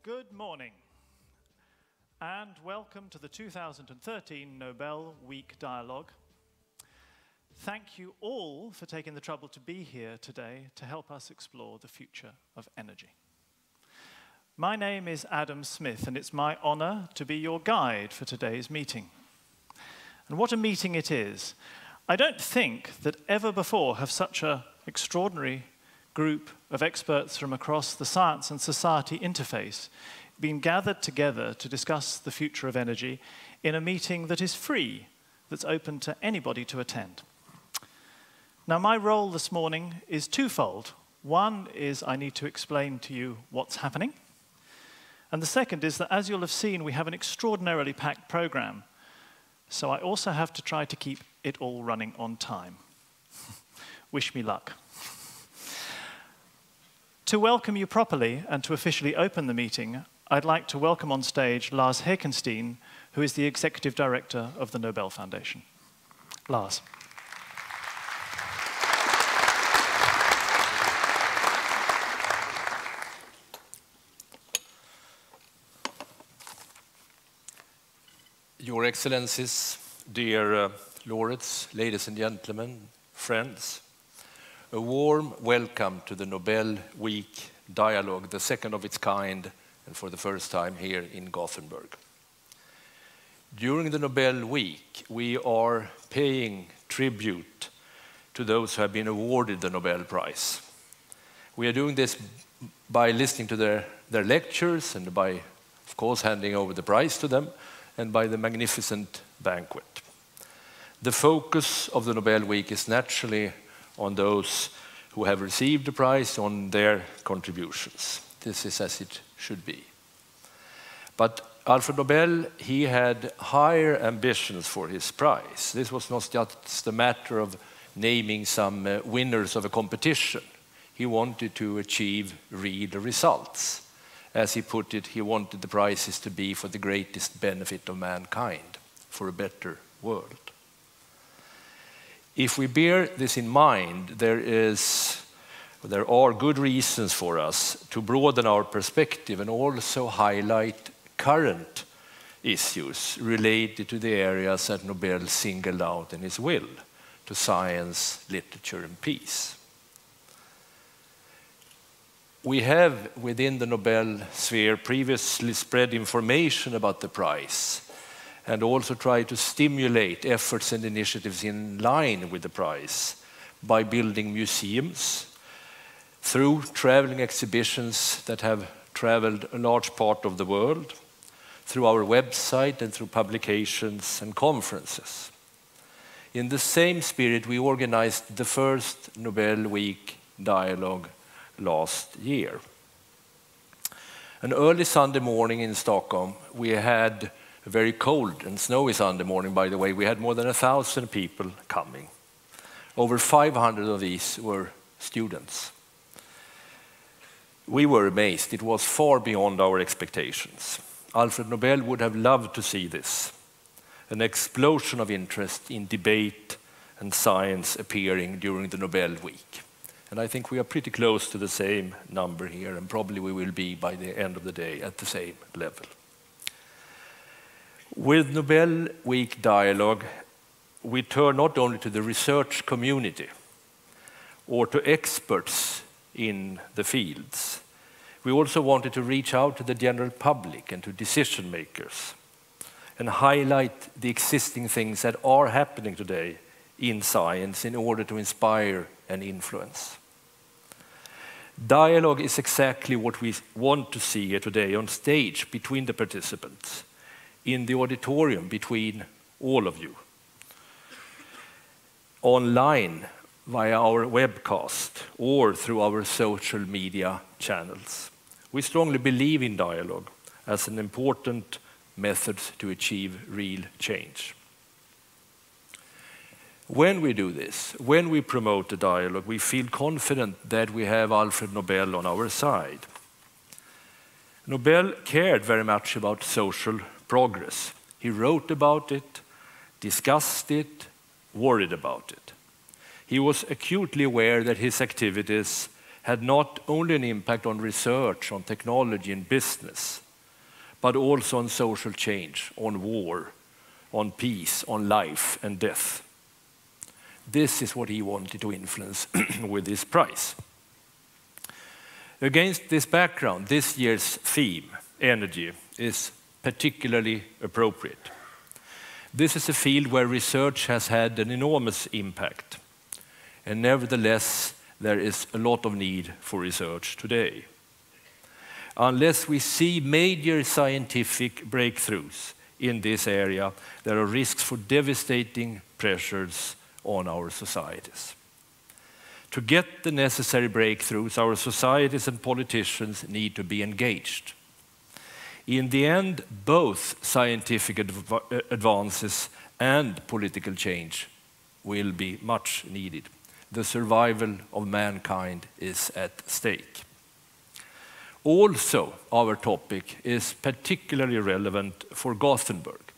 Good morning, and welcome to the 2013 Nobel Week Dialogue. Thank you all for taking the trouble to be here today to help us explore the future of energy. My name is Adam Smith, and it's my honor to be your guide for today's meeting. And what a meeting it is. I don't think that ever before have such an extraordinary group of experts from across the science and society interface been gathered together to discuss the future of energy in a meeting that is free, that's open to anybody to attend. Now, my role this morning is twofold. One is I need to explain to you what's happening. And the second is that, as you'll have seen, we have an extraordinarily packed program. So I also have to try to keep it all running on time. Wish me luck. To welcome you properly and to officially open the meeting, I'd like to welcome on stage Lars Hakenstein, who is the Executive Director of the Nobel Foundation. Lars. Your Excellencies, dear laureates, ladies and gentlemen, friends, a warm welcome to the Nobel Week Dialogue, the second of its kind, and for the first time here in Gothenburg. During the Nobel Week, we are paying tribute to those who have been awarded the Nobel Prize. We are doing this by listening to their lectures and by, of course, handing over the prize to them, and by the magnificent banquet. The focus of the Nobel Week is naturally on those who have received the prize, on their contributions. This is as it should be. But Alfred Nobel, he had higher ambitions for his prize. This was not just a matter of naming some winners of a competition. He wanted to achieve real results. As he put it, he wanted the prizes to be for the greatest benefit of mankind, for a better world. If we bear this in mind, there are good reasons for us to broaden our perspective and also highlight current issues related to the areas that Nobel singled out in his will, to science, literature, and peace. We have, within the Nobel sphere, previously spread information about the prize and also tried to stimulate efforts and initiatives in line with the prize by building museums, through traveling exhibitions that have traveled a large part of the world, through our website and through publications and conferences. In the same spirit, we organized the first Nobel Week Dialogue last year. An early Sunday morning in Stockholm, we had a very cold and snowy Sunday morning, by the way. We had more than 1,000 people coming. Over 500 of these were students. We were amazed. It was far beyond our expectations. Alfred Nobel would have loved to see this, an explosion of interest in debate and science appearing during the Nobel Week. And I think we are pretty close to the same number here, and probably we will be, by the end of the day, at the same level. With Nobel Week Dialogue, we turn not only to the research community or to experts in the fields. We also wanted to reach out to the general public and to decision makers and highlight the existing things that are happening today in science in order to inspire and influence. Dialogue is exactly what we want to see here today on stage between the participants, in the auditorium between all of you, online via our webcast or through our social media channels. We strongly believe in dialogue as an important method to achieve real change. When we do this, when we promote the dialogue, we feel confident that we have Alfred Nobel on our side. Nobel cared very much about social progress. He wrote about it, discussed it, worried about it. He was acutely aware that his activities had not only an impact on research, on technology and business, but also on social change, on war, on peace, on life and death. This is what he wanted to influence with this prize. Against this background, this year's theme, energy, is particularly appropriate. This is a field where research has had an enormous impact, and nevertheless, there is a lot of need for research today. Unless we see major scientific breakthroughs in this area, there are risks for devastating pressures on our societies. To get the necessary breakthroughs, our societies and politicians need to be engaged. In the end, both scientific advances and political change will be much needed. The survival of mankind is at stake. Also, our topic is particularly relevant for Gothenburg,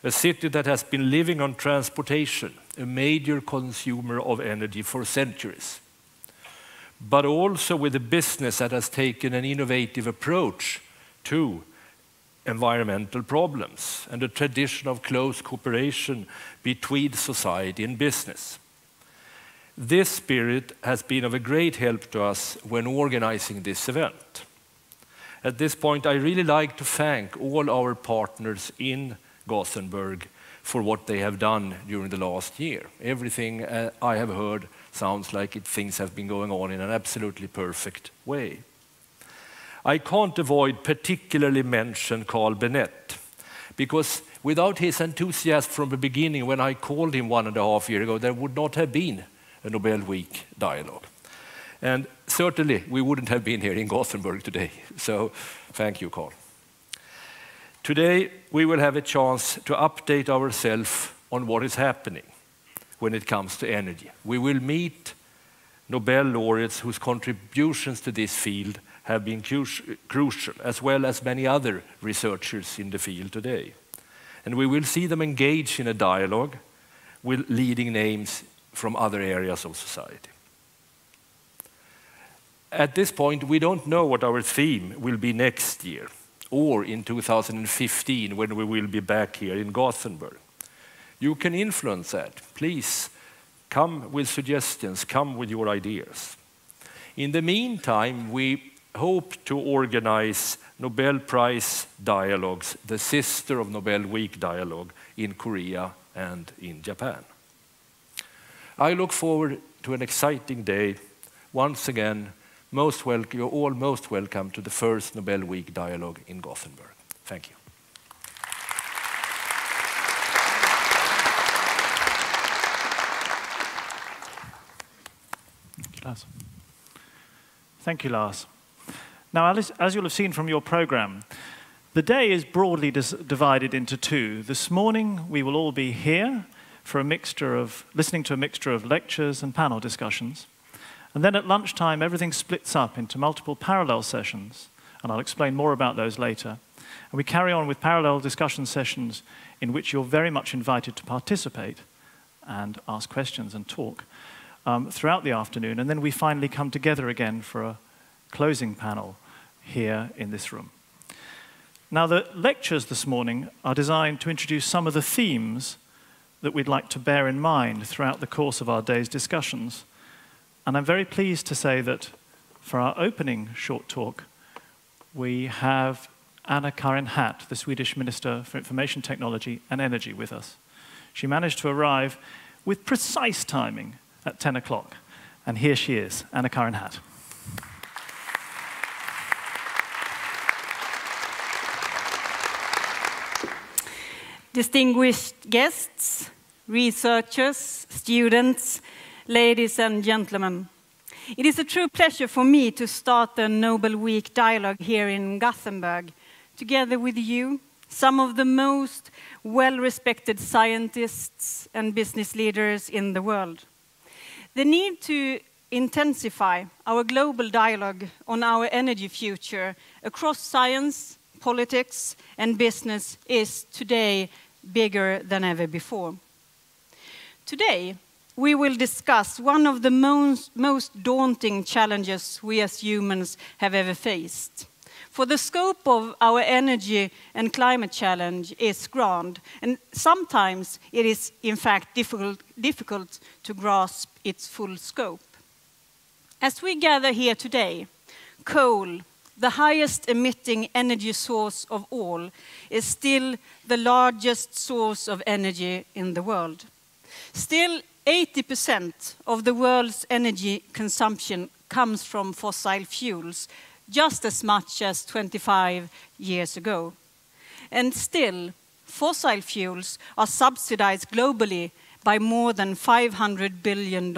a city that has been living on transportation, a major consumer of energy for centuries, but also with a business that has taken an innovative approach to environmental problems and a tradition of close cooperation between society and business. This spirit has been of a great help to us when organizing this event. At this point, I really like to thank all our partners in Gothenburg for what they have done during the last year. Everything I have heard sounds like things have been going on in an absolutely perfect way. I can't avoid particularly mention Carl Bennett, because without his enthusiasm from the beginning, when I called him 1.5 years ago, there would not have been a Nobel Week Dialogue. And certainly we wouldn't have been here in Gothenburg today. So thank you, Carl. Today we will have a chance to update ourselves on what is happening when it comes to energy. We will meet Nobel laureates whose contributions to this field have been crucial, as well as many other researchers in the field today. And we will see them engage in a dialogue with leading names from other areas of society. At this point, we don't know what our theme will be next year, or in 2015 when we will be back here in Gothenburg. You can influence that. Please come with suggestions, come with your ideas. In the meantime, we hope to organize Nobel Prize Dialogues, the sister of Nobel Week Dialogue, in Korea and in Japan. I look forward to an exciting day. Once again, you're all most welcome to the first Nobel Week Dialogue in Gothenburg. Thank you. Thank you, Lars. Now, as you'll have seen from your program, the day is broadly divided into two. This morning, we will all be here for listening to a mixture of lectures and panel discussions. And then at lunchtime, everything splits up into multiple parallel sessions, and I'll explain more about those later. And we carry on with parallel discussion sessions in which you're very much invited to participate and ask questions and talk throughout the afternoon. And then we finally come together again for a closing panel here in this room. Now, the lectures this morning are designed to introduce some of the themes that we'd like to bear in mind throughout the course of our day's discussions. And I'm very pleased to say that for our opening short talk, we have Anna-Karin Hatt, the Swedish Minister for Information Technology and Energy, with us. She managed to arrive with precise timing at 10 o'clock. And here she is, Anna-Karin Hatt. Distinguished guests, researchers, students, ladies and gentlemen. It is a true pleasure for me to start the Nobel Week Dialogue here in Gothenburg, together with you, some of the most well-respected scientists and business leaders in the world. The need to intensify our global dialogue on our energy future across science, politics, and business is today bigger than ever before. Today, we will discuss one of the most daunting challenges we as humans have ever faced. For the scope of our energy and climate challenge is grand, and sometimes it is in fact difficult to grasp its full scope. As we gather here today, coal, the highest emitting energy source of all, is still the largest source of energy in the world. Still, 80% of the world's energy consumption comes from fossil fuels, just as much as 25 years ago. And still, fossil fuels are subsidized globally by more than $500 billion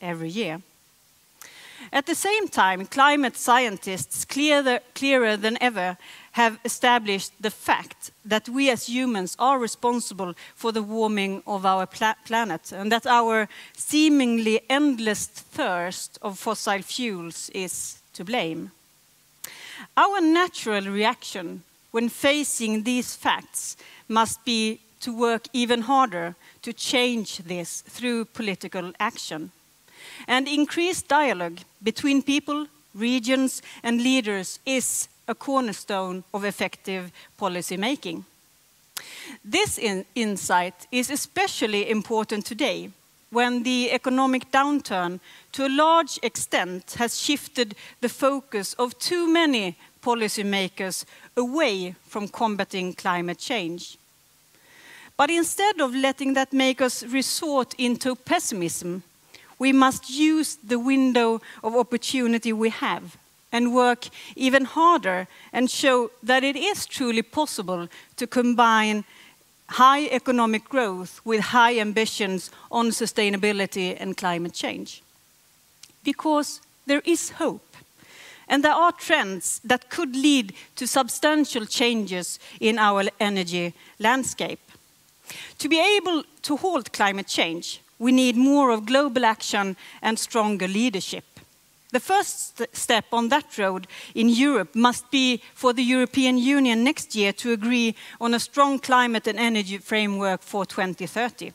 every year. At the same time, climate scientists, clearer than ever, have established the fact that we as humans are responsible for the warming of our planet, and that our seemingly endless thirst of fossil fuels is to blame. Our natural reaction when facing these facts must be to work even harder to change this through political action. And increased dialogue between people, regions, and leaders is a cornerstone of effective policy making. This insight is especially important today, when the economic downturn to a large extent has shifted the focus of too many policymakers away from combating climate change. But instead of letting that make us resort into pessimism, we must use the window of opportunity we have and work even harder and show that it is truly possible to combine high economic growth with high ambitions on sustainability and climate change. Because there is hope, and there are trends that could lead to substantial changes in our energy landscape. To be able to halt climate change, we need more of global action and stronger leadership. The first step on that road in Europe must be for the European Union next year to agree on a strong climate and energy framework for 2030.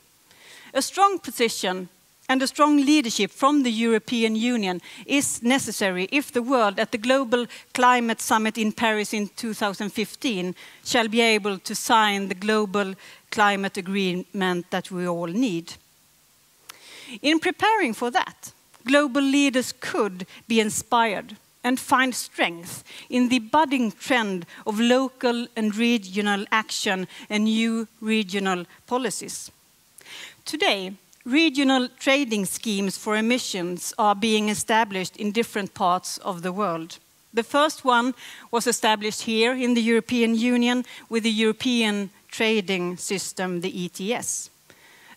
A strong position and a strong leadership from the European Union is necessary if the world at the Global Climate Summit in Paris in 2015 shall be able to sign the global climate agreement that we all need. In preparing for that, global leaders could be inspired and find strength in the budding trend of local and regional action and new regional policies. Today, regional trading schemes for emissions are being established in different parts of the world. The first one was established here in the European Union with the European trading system, the ETS.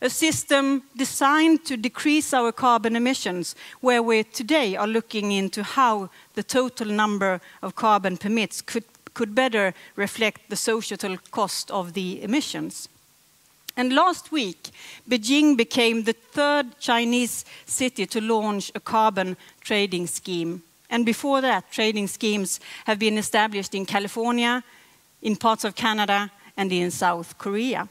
A system designed to decrease our carbon emissions, where we today are looking into how the total number of carbon permits could better reflect the societal cost of the emissions. And last week, Beijing became the third Chinese city to launch a carbon trading scheme. And before that, trading schemes have been established in California, in parts of Canada, and in South Korea.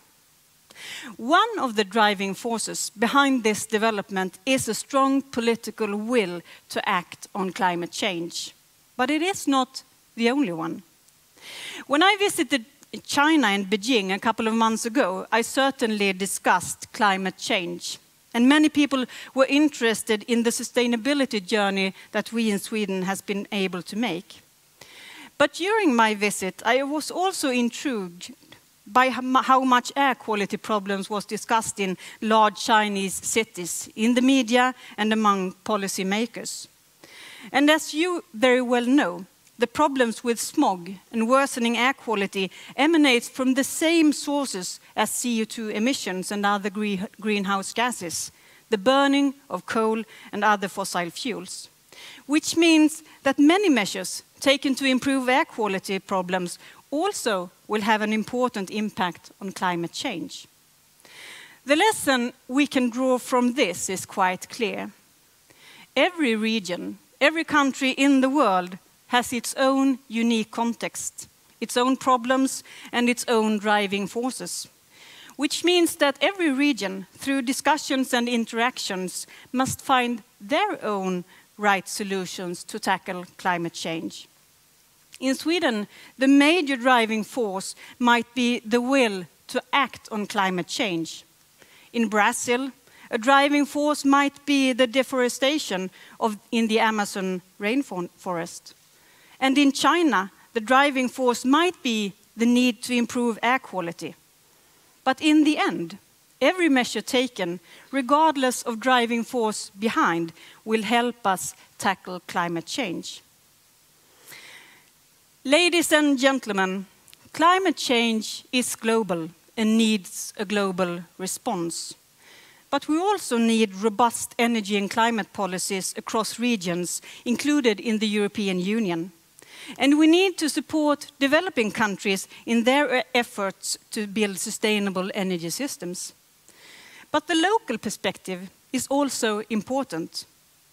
One of the driving forces behind this development is a strong political will to act on climate change. But it is not the only one. When I visited China and Beijing a couple of months ago, I certainly discussed climate change. And many people were interested in the sustainability journey that we in Sweden has been able to make. But during my visit, I was also intrigued by how much air quality problems was discussed in large Chinese cities, in the media and among policymakers. And as you very well know, the problems with smog and worsening air quality emanate from the same sources as CO2 emissions and other greenhouse gases, the burning of coal and other fossil fuels. Which means that many measures taken to improve air quality problems also will have an important impact on climate change. The lesson we can draw from this is quite clear. Every region, every country in the world has its own unique context, its own problems, and its own driving forces. which means that every region, through discussions and interactions, must find their own right solutions to tackle climate change. In Sweden, the major driving force might be the will to act on climate change. In Brazil, a driving force might be the deforestation in the Amazon rainforest. And in China, the driving force might be the need to improve air quality. But in the end, every measure taken, regardless of driving force behind, will help us tackle climate change. Ladies and gentlemen, climate change is global and needs a global response. But we also need robust energy and climate policies across regions, included in the European Union. And we need to support developing countries in their efforts to build sustainable energy systems. But the local perspective is also important,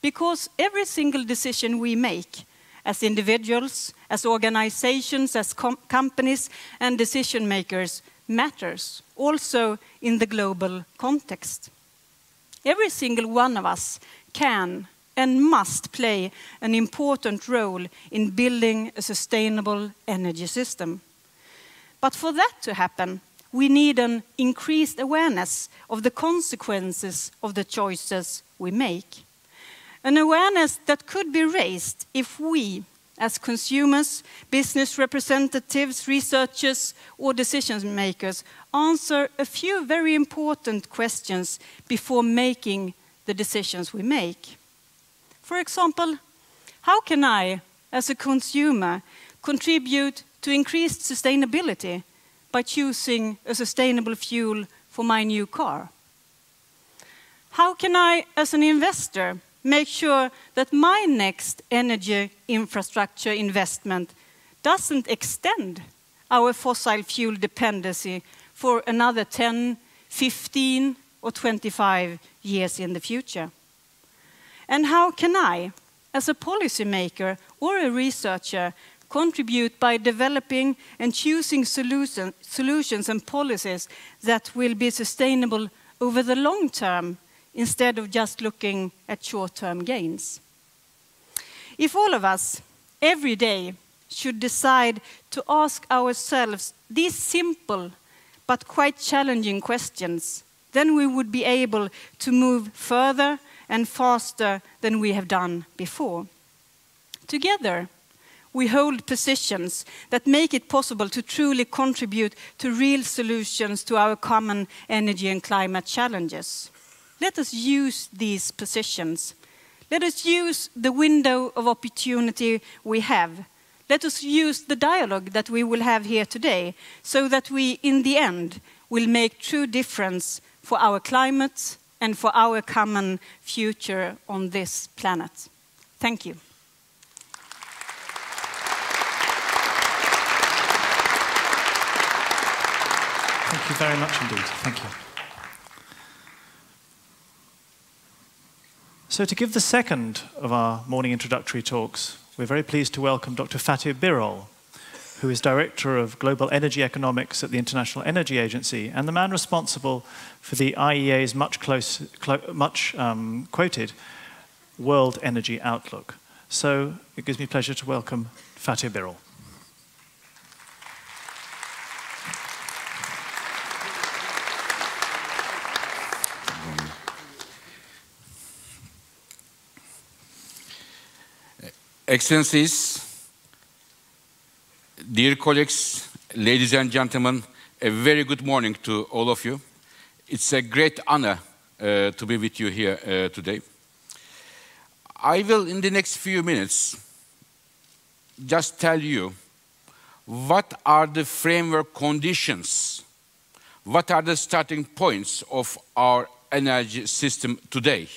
because every single decision we make, as individuals, as organizations, as companies and decision makers, matters, also in the global context. Every single one of us can and must play an important role in building a sustainable energy system. But for that to happen, we need an increased awareness of the consequences of the choices we make. An awareness that could be raised if we, as consumers, business representatives, researchers, or decision makers, answer a few very important questions before making the decisions we make. For example, how can I, as a consumer, contribute to increased sustainability by choosing a sustainable fuel for my new car? How can I, as an investor, make sure that my next energy infrastructure investment doesn't extend our fossil fuel dependency for another 10, 15, or 25 years in the future? And how can I, as a policymaker or a researcher, contribute by developing and choosing solutions and policies that will be sustainable over the long term, instead of just looking at short-term gains? If all of us, every day, should decide to ask ourselves these simple but quite challenging questions, then we would be able to move further and faster than we have done before. Together, we hold positions that make it possible to truly contribute to real solutions to our common energy and climate challenges. Let us use these positions. Let us use the window of opportunity we have. Let us use the dialogue that we will have here today, so that we, in the end, will make true difference for our climate and for our common future on this planet. Thank you. Thank you very much indeed. Thank you. So to give the second of our morning introductory talks, we're very pleased to welcome Dr. Fatih Birol, who is Director of Global Energy Economics at the International Energy Agency and the man responsible for the IEA's much quoted World Energy Outlook. So it gives me pleasure to welcome Fatih Birol. Excellencies, dear colleagues, ladies and gentlemen, a very good morning to all of you. It's a great honor to be with you here today. I will, in the next few minutes, just tell you what are the framework conditions, what are the starting points of our energy system today.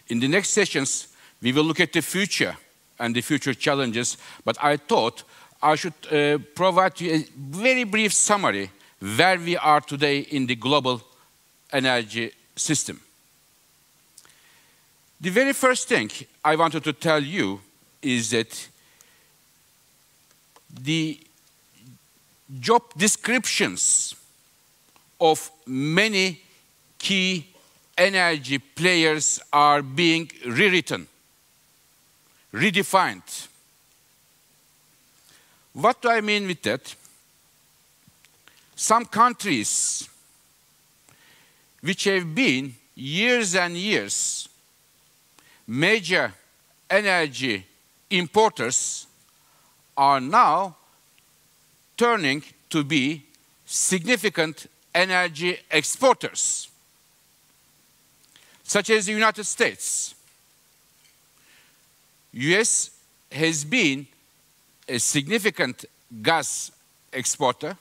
In the next sessions, we will look at the future and the future challenges, but I thought I should provide you a very brief summary where we are today in the global energy system. The very first thing I wanted to tell you is that the job descriptions of many key energy players are being rewritten, redefined. What do I mean with that? Some countries which have been years and years major energy importers are now turning to be significant energy exporters, such as the United States. US has been a significant gas exporter,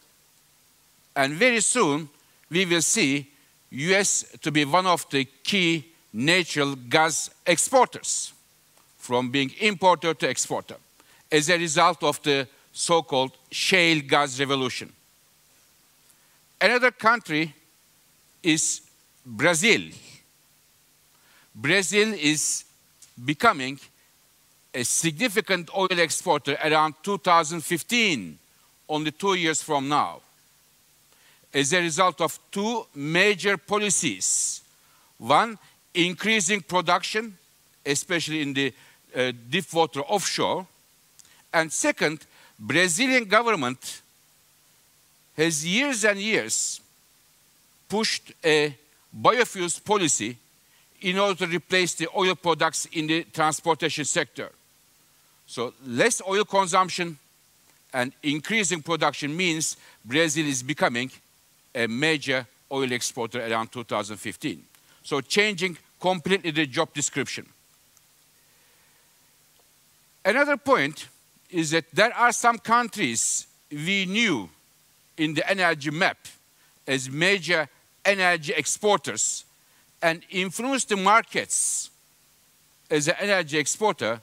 and very soon we will see US to be one of the key natural gas exporters, from being importer to exporter, as a result of the so-called shale gas revolution. Another country is Brazil. Brazil is becoming a significant oil exporter around 2015, only 2 years from now, as a result of two major policies. One, increasing production, especially in the deep water offshore. And second, Brazilian government has years and years pushed a biofuels policy in order to replace the oil products in the transportation sector. So less oil consumption and increasing production means Brazil is becoming a major oil exporter around 2015. So changing completely the job description. Another point is that there are some countries we knew in the energy map as major energy exporters and influence the markets as an energy exporter,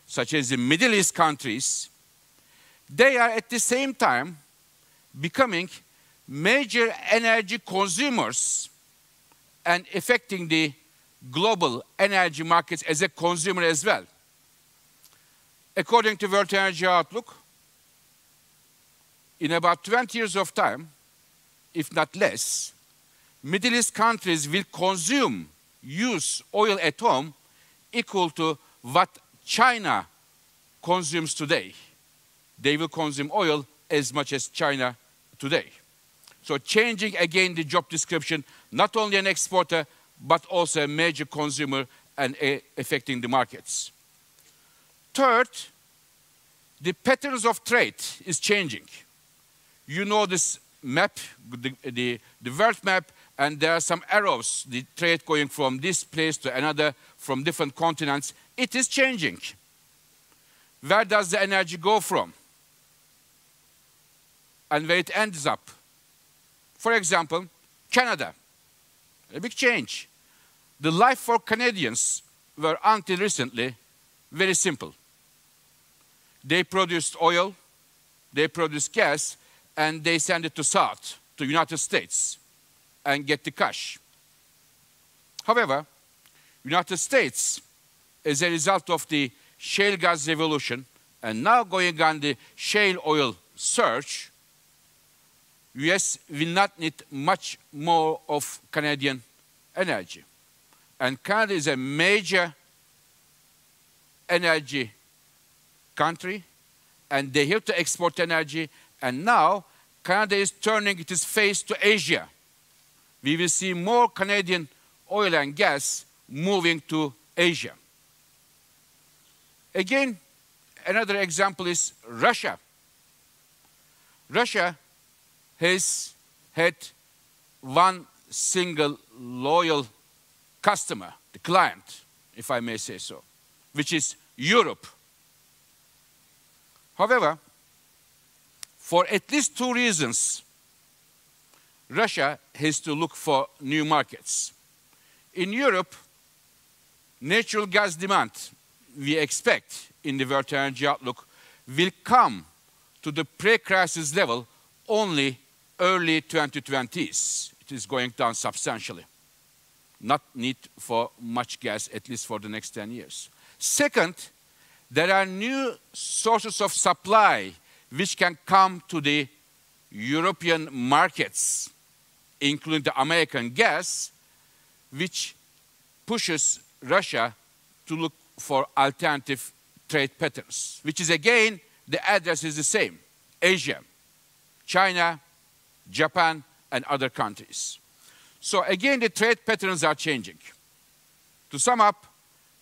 such as the Middle East countries. They are at the same time becoming major energy consumers and affecting the global energy markets as a consumer as well. According to World Energy Outlook, in about 20 years of time, if not less, Middle East countries will consume, use oil at home equal to what China consumes today. They will consume oil as much as China today. So changing again the job description, not only an exporter, but also a major consumer and affecting the markets. Third, the patterns of trade is changing. You know this map, the world map, and there are some arrows, the trade going from this place to another, from different continents. It is changing. Where does the energy go from? And where it ends up? For example, Canada, a big change. The life for Canadians were until recently very simple. They produced oil, they produced gas, and they send it to South, to United States, and get the cash. However, United States, as a result of the shale gas revolution, and now going on the shale oil surge, US will not need much more of Canadian energy. And Canada is a major energy country, and they have to export energy, and now Canada is turning its face to Asia. We will see more Canadian oil and gas moving to Asia. Again, another example is Russia. Russia has had one single loyal customer, the client, if I may say so, which is Europe. However, for at least two reasons, Russia has to look for new markets. In Europe, natural gas demand, we expect in the World Energy Outlook, will come to the pre-crisis level only early 2020s. It is going down substantially. Not need for much gas, at least for the next 10 years. Second, there are new sources of supply which can come to the European markets including the American gas, which pushes Russia to look for alternative trade patterns, which is again, the address is the same: Asia, China, Japan, and other countries. So again, the trade patterns are changing. To sum up,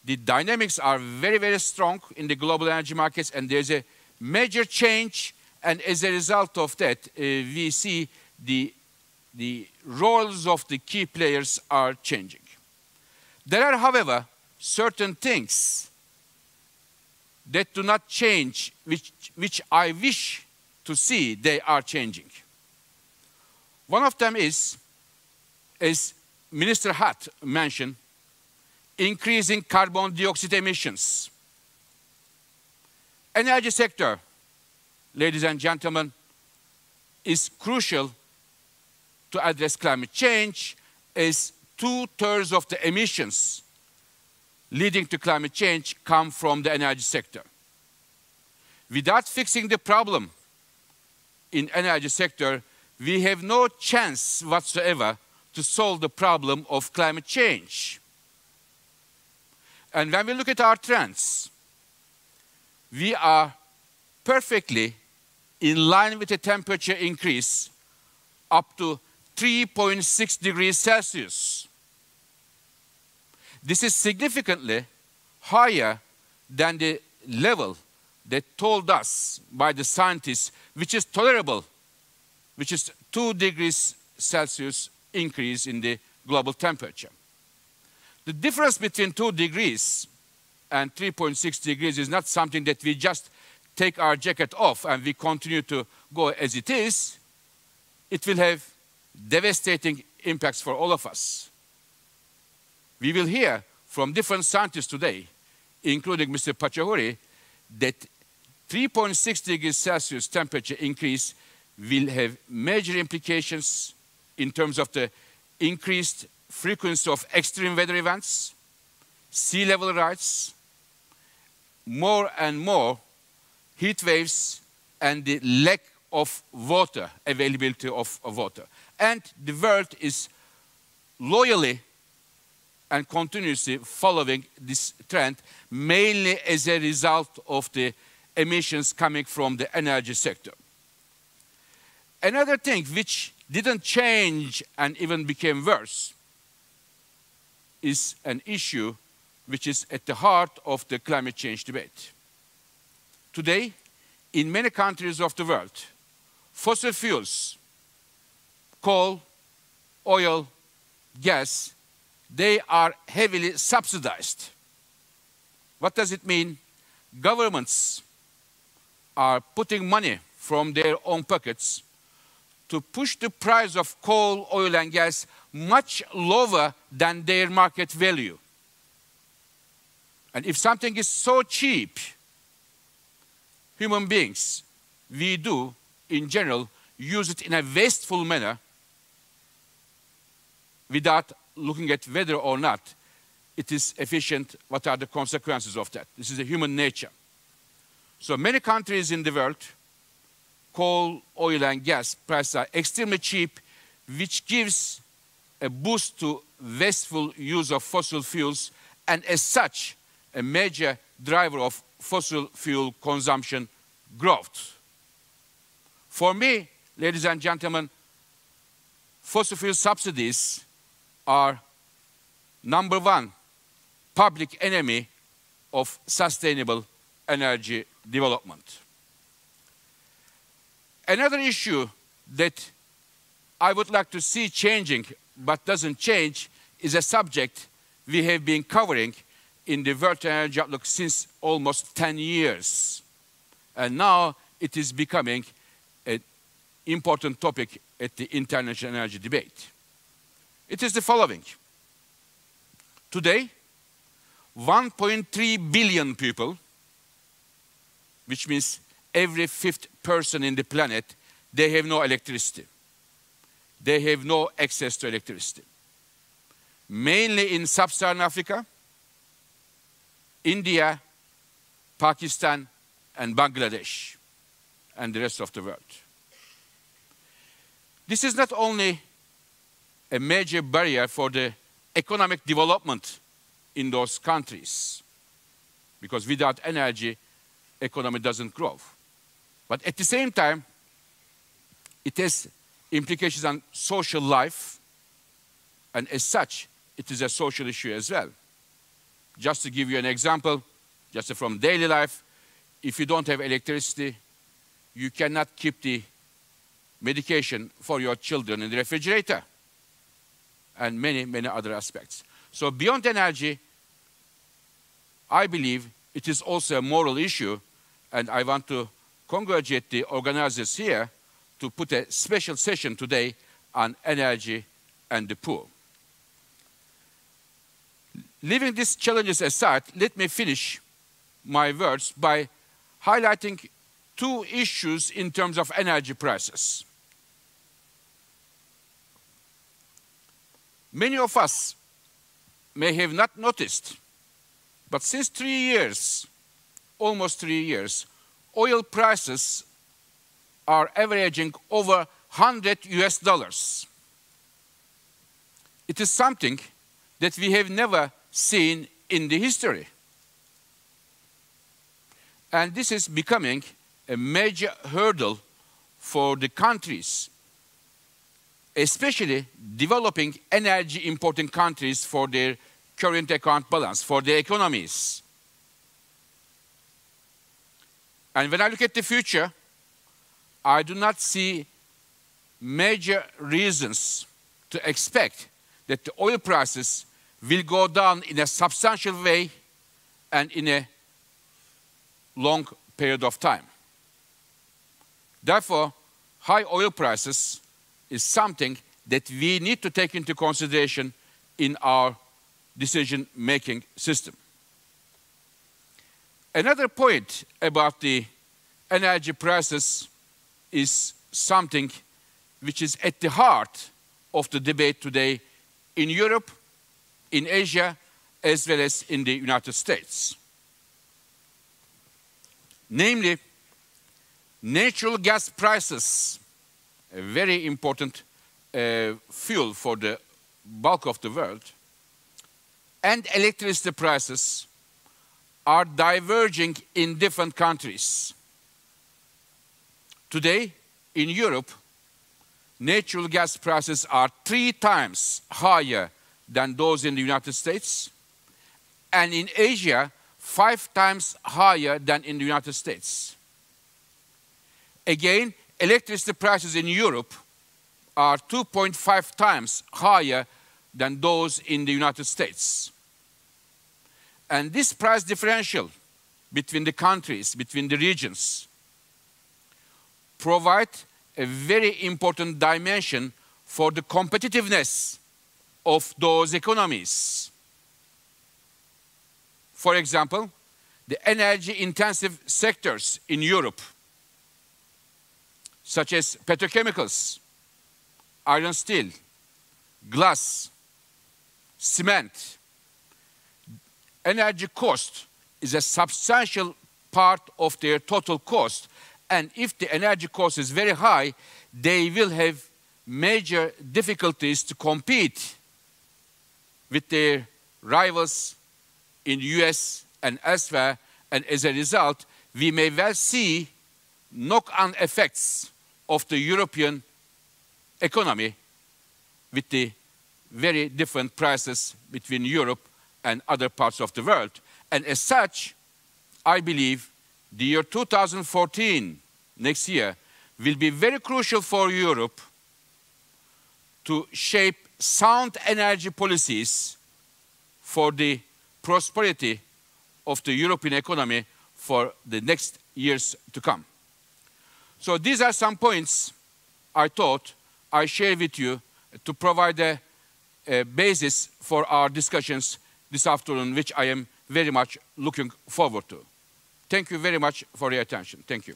the dynamics are very, very strong in the global energy markets, and there's a major change, and as a result of that, we see the roles of the key players are changing. There are, however, certain things that do not change, which I wish to see they are changing. One of them is, as Minister Hatt mentioned, increasing carbon dioxide emissions. Energy sector, ladies and gentlemen, is crucial to address climate change, as 2/3 of the emissions leading to climate change come from the energy sector. Without fixing the problem in energy sector, we have no chance whatsoever to solve the problem of climate change. And when we look at our trends, we are perfectly in line with the temperature increase up to 3.6 degrees Celsius. This is significantly higher than the level that told us by the scientists, which is tolerable, which is 2 degrees Celsius increase in the global temperature. The difference between 2 degrees and 3.6 degrees is not something that we just take our jacket off and we continue to go as it is. It will have devastating impacts for all of us. We will hear from different scientists today, including Mr. Pachahuri, that 3.6 degrees Celsius temperature increase will have major implications in terms of the increased frequency of extreme weather events, sea level rise, more and more heat waves, and the lack of water, availability of water. And the world is loyally and continuously following this trend, mainly as a result of the emissions coming from the energy sector. Another thing which didn't change and even became worse is an issue which is at the heart of the climate change debate. Today, in many countries of the world, fossil fuels, coal, oil, gas, they are heavily subsidized. What does it mean? Governments are putting money from their own pockets to push the price of coal, oil, and gas much lower than their market value. And if something is so cheap, human beings, we do, in general, use it in a wasteful manner without looking at whether or not it is efficient, what are the consequences of that. This is a human nature. So many countries in the world, coal, oil, and gas prices are extremely cheap, which gives a boost to wasteful use of fossil fuels, and as such, a major driver of fossil fuel consumption growth. For me, ladies and gentlemen, fossil fuel subsidies are #1 public enemy of sustainable energy development. Another issue that I would like to see changing but doesn't change is a subject we have been covering in the World Energy Outlook since almost 10 years. And now it is becoming an important topic at the international energy debate. It is the following. Today, 1.3 billion people, which means every 5th person in the planet, they have no electricity. They have no access to electricity. Mainly in sub-Saharan Africa, India, Pakistan, and Bangladesh, and the rest of the world. This is not only a major barrier for the economic development in those countries. Because without energy, economy doesn't grow. But at the same time, it has implications on social life, and as such, it is a social issue as well. Just to give you an example, just from daily life, if you don't have electricity, you cannot keep the medication for your children in the refrigerator, and many, many other aspects. So beyond energy, I believe it is also a moral issue, and I want to congratulate the organizers here to put a special session today on energy and the poor. Leaving these challenges aside, let me finish my words by highlighting two issues in terms of energy prices. Many of us may have not noticed, but since 3 years, almost 3 years, oil prices are averaging over $100. It is something that we have never seen in the history. And this is becoming a major hurdle for the countries, especially developing energy importing countries, for their current account balance, for their economies. And when I look at the future, I do not see major reasons to expect that the oil prices will go down in a substantial way and in a long period of time. Therefore, high oil prices is something that we need to take into consideration in our decision-making system. Another point about the energy prices is something which is at the heart of the debate today in Europe, in Asia, as well as in the United States. Namely, natural gas prices, a very important fuel for the bulk of the world, and electricity prices are diverging in different countries. Today, in Europe, natural gas prices are 3 times higher than those in the United States, and in Asia, 5 times higher than in the United States. Again, electricity prices in Europe are 2.5 times higher than those in the United States. And this price differential between the countries, between the regions, provide a very important dimension for the competitiveness of those economies. For example, the energy-intensive sectors in Europe, such as petrochemicals, iron steel, glass, cement, energy cost is a substantial part of their total cost. And if the energy cost is very high, they will have major difficulties to compete with their rivals in the US and elsewhere. And as a result, we may well see knock-on effects of the European economy with the very different prices between Europe and other parts of the world. And as such, I believe the year 2014, next year, will be very crucial for Europe to shape sound energy policies for the prosperity of the European economy for the next years to come. So these are some points I thought I share with you to provide a basis for our discussions this afternoon, which I am very much looking forward to. Thank you very much for your attention. Thank you.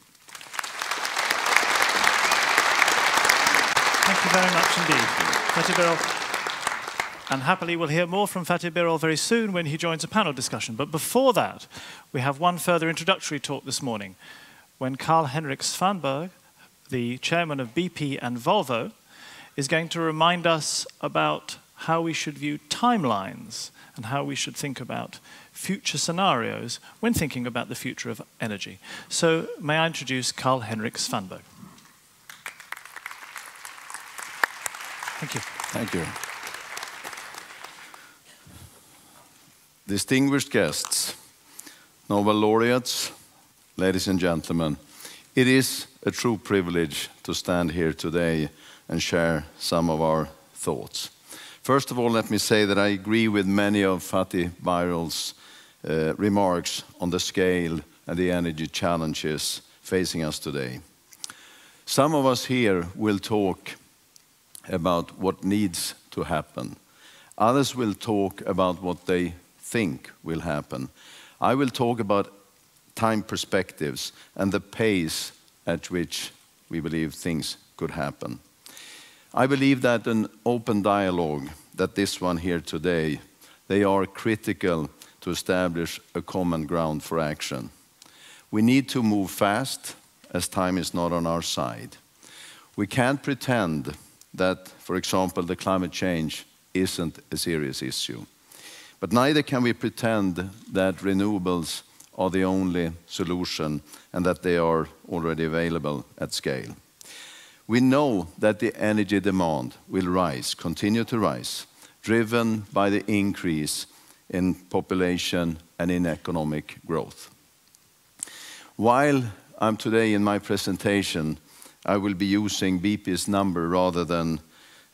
Thank you very much indeed, Fatih Birol. And happily, we'll hear more from Fatih Birol very soon when he joins a panel discussion. But before that, we have one further introductory talk this morning, when Karl-Henrik Svanberg, the chairman of BP and Volvo, is going to remind us about how we should view timelines and how we should think about future scenarios when thinking about the future of energy. So may I introduce Carl-Henrik Svanberg. Thank you. Thank you. Distinguished guests, Nobel Laureates, ladies and gentlemen, it is a true privilege to stand here today and share some of our thoughts. First of all, let me say that I agree with many of Fatih Birol's remarks on the scale and the energy challenges facing us today. Some of us here will talk about what needs to happen. Others will talk about what they think will happen. I will talk about time perspectives and the pace at which we believe things could happen. I believe that an open dialogue, that this one here today, they are critical to establish a common ground for action. We need to move fast, as time is not on our side. We can't pretend that, for example, the climate change isn't a serious issue. But neither can we pretend that renewables are the only solution and that they are already available at scale. We know that the energy demand will rise, continue to rise, driven by the increase in population and in economic growth. While I'm today in my presentation, I will be using BP's number rather than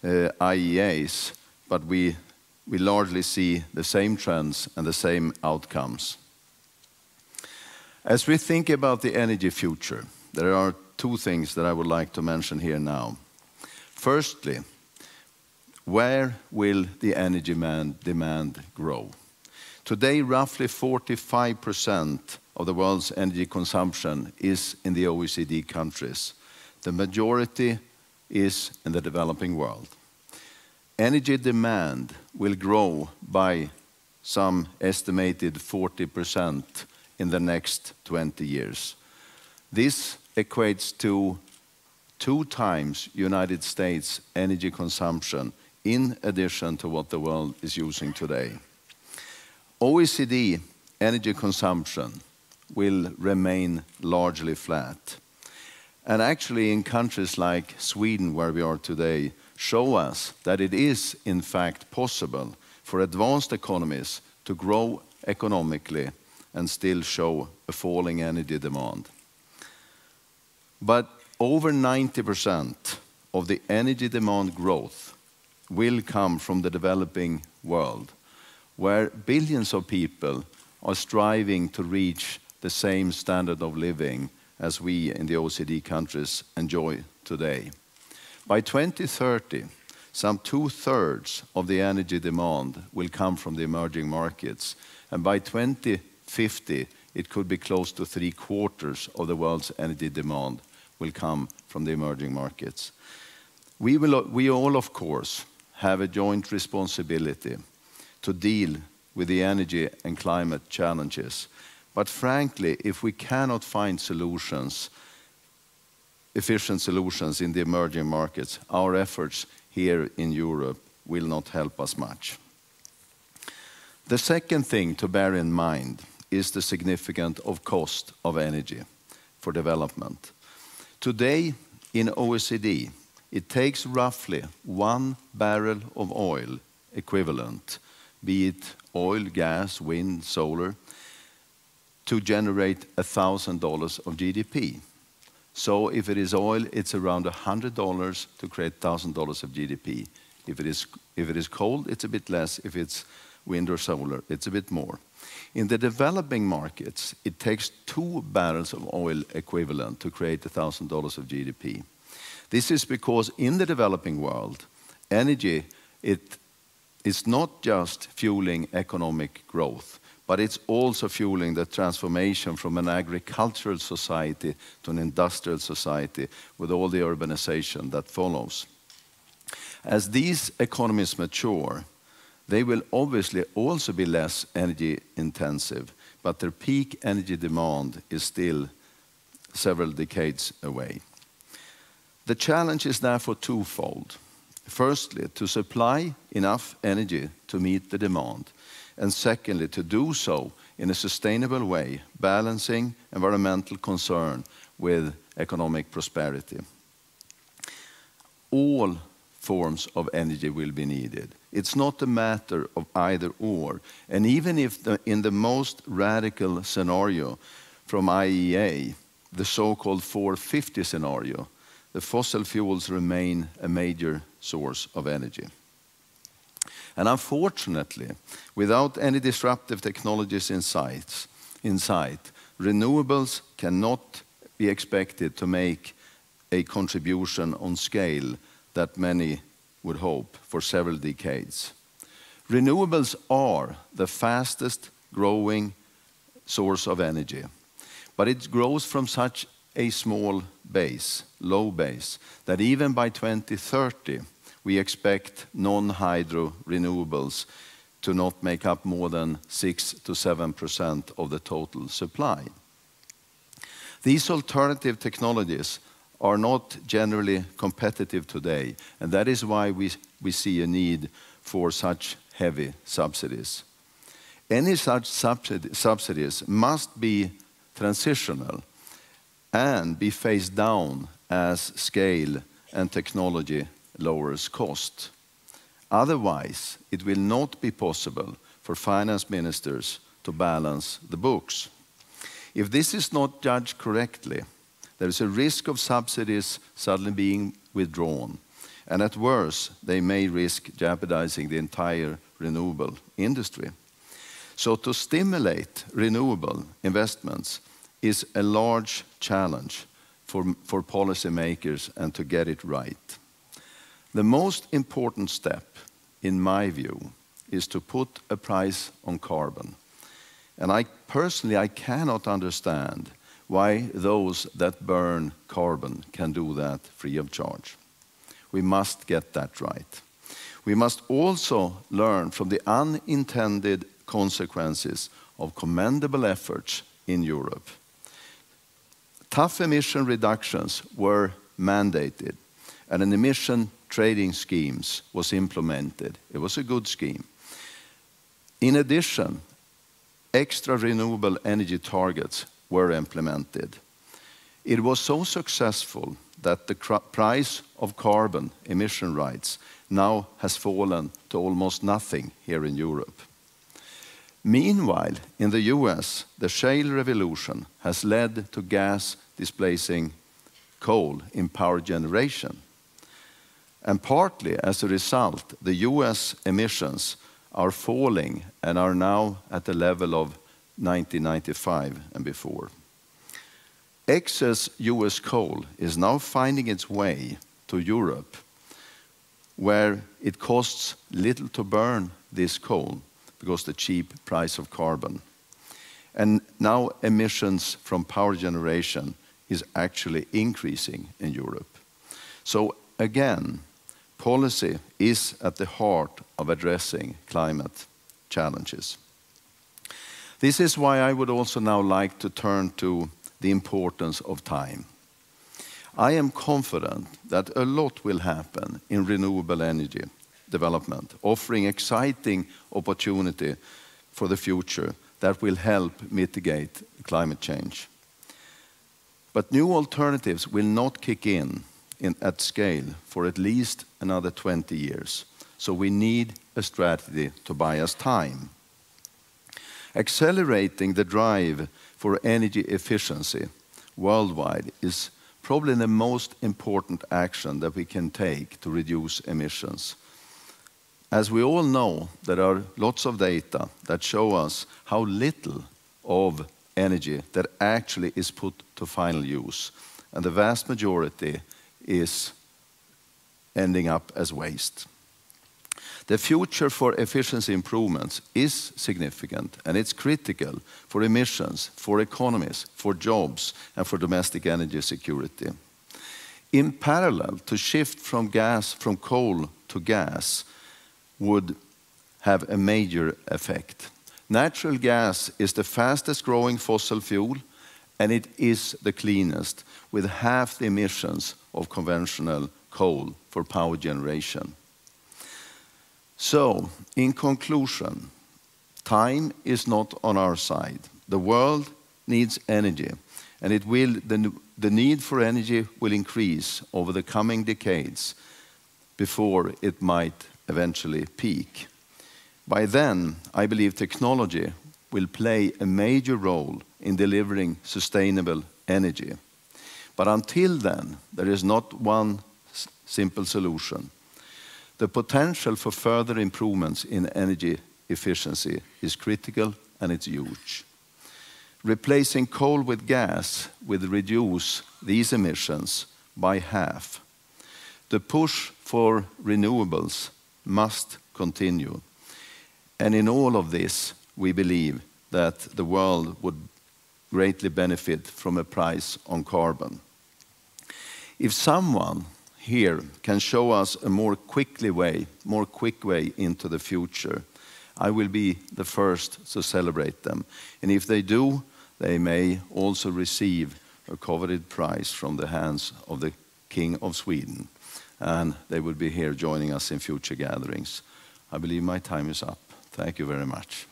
IEA's, but we largely see the same trends and the same outcomes. As we think about the energy future, there are two things that I would like to mention here now. Firstly, where will the energy demand grow? Today, roughly 45% of the world's energy consumption is in the OECD countries. The majority is in the developing world. Energy demand will grow by some estimated 40% in the next 20 years. This equates to 2 times United States energy consumption in addition to what the world is using today. OECD energy consumption will remain largely flat. And actually in countries like Sweden, where we are today, show us that it is in fact possible for advanced economies to grow economically and still show a falling energy demand. But over 90% of the energy demand growth will come from the developing world, where billions of people are striving to reach the same standard of living as we in the OECD countries enjoy today. By 2030, some 2/3 of the energy demand will come from the emerging markets, and by 2050, it could be close to 3/4 of the world's energy demand will come from the emerging markets. We all, of course, have a joint responsibility to deal with the energy and climate challenges. But frankly, if we cannot find solutions, efficient solutions in the emerging markets, our efforts here in Europe will not help us much. The second thing to bear in mind is the significance of cost of energy for development. Today in OECD, it takes roughly 1 barrel of oil equivalent, be it oil, gas, wind, solar, to generate $1,000 of GDP. So if it is oil, it's around $100 to create $1,000 of GDP. If it is coal, it's a bit less. If it's wind or solar, it's a bit more. In the developing markets, it takes 2 barrels of oil equivalent to create $1,000 of GDP. This is because in the developing world, energy, it is not just fueling economic growth, but it's also fueling the transformation from an agricultural society to an industrial society with all the urbanization that follows. As these economies mature, they will obviously also be less energy intensive, but their peak energy demand is still several decades away. The challenge is therefore twofold. firstly, to supply enough energy to meet the demand, and secondly, to do so in a sustainable way, balancing environmental concern with economic prosperity. All forms of energy will be needed. It's not a matter of either or. And even if in the most radical scenario from IEA, the so-called 450 scenario, the fossil fuels remain a major source of energy. And unfortunately, without any disruptive technologies in sight, renewables cannot be expected to make a contribution on scale that many would hope for several decades. Renewables are the fastest growing source of energy, but it grows from such a small base, low base, that even by 2030, we expect non-hydro renewables to not make up more than 6 to 7% of the total supply. These alternative technologies are not generally competitive today, and that is why we see a need for such heavy subsidies. Any such subsidies must be transitional and be phased down as scale and technology lowers cost. Otherwise, it will not be possible for finance ministers to balance the books. If this is not judged correctly, there is a risk of subsidies suddenly being withdrawn, and at worst, they may risk jeopardizing the entire renewable industry. So to stimulate renewable investments is a large challenge for policymakers and to get it right. The most important step, in my view, is to put a price on carbon. And I cannot understand why those that burn carbon can do that free of charge. We must get that right. We must also learn from the unintended consequences of commendable efforts in Europe. Tough emission reductions were mandated, and an emission trading schemes was implemented. It was a good scheme. In addition, extra renewable energy targets were implemented. It was so successful that the price of carbon emission rights now has fallen to almost nothing here in Europe. Meanwhile, in the US, the shale revolution has led to gas displacing coal in power generation. And partly as a result, the US emissions are falling and are now at the level of 1995 and before. Excess US coal is now finding its way to Europe, where it costs little to burn this coal because of the cheap price of carbon. And now emissions from power generation is actually increasing in Europe. So again, policy is at the heart of addressing climate challenges. This is why I would also now like to turn to the importance of time. I am confident that a lot will happen in renewable energy development, offering exciting opportunity for the future that will help mitigate climate change. But new alternatives will not kick in at scale for at least another 20 years. So we need a strategy to buy us time. Accelerating the drive for energy efficiency worldwide is probably the most important action that we can take to reduce emissions. As we all know, there are lots of data that show us how little of energy that actually is put to final use, and the vast majority is ending up as waste. The future for efficiency improvements is significant, and it's critical for emissions, for economies, for jobs, and for domestic energy security. In parallel, to shift from coal to gas would have a major effect. Natural gas is the fastest growing fossil fuel, and it is the cleanest, with half the emissions of conventional coal for power generation. So, in conclusion, time is not on our side. The world needs energy, and the need for energy will increase over the coming decades before it might eventually peak. By then, I believe technology will play a major role in delivering sustainable energy. But until then, there is not one simple solution. The potential for further improvements in energy efficiency is critical, and it's huge. Replacing coal with gas will reduce these emissions by half. The push for renewables must continue. And in all of this, we believe that the world would greatly benefit from a price on carbon. If someone here can show us a more quick way into the future, I will be the first to celebrate them. And if they do, they may also receive a coveted prize from the hands of the King of Sweden. And they will be here joining us in future gatherings. I believe my time is up. Thank you very much.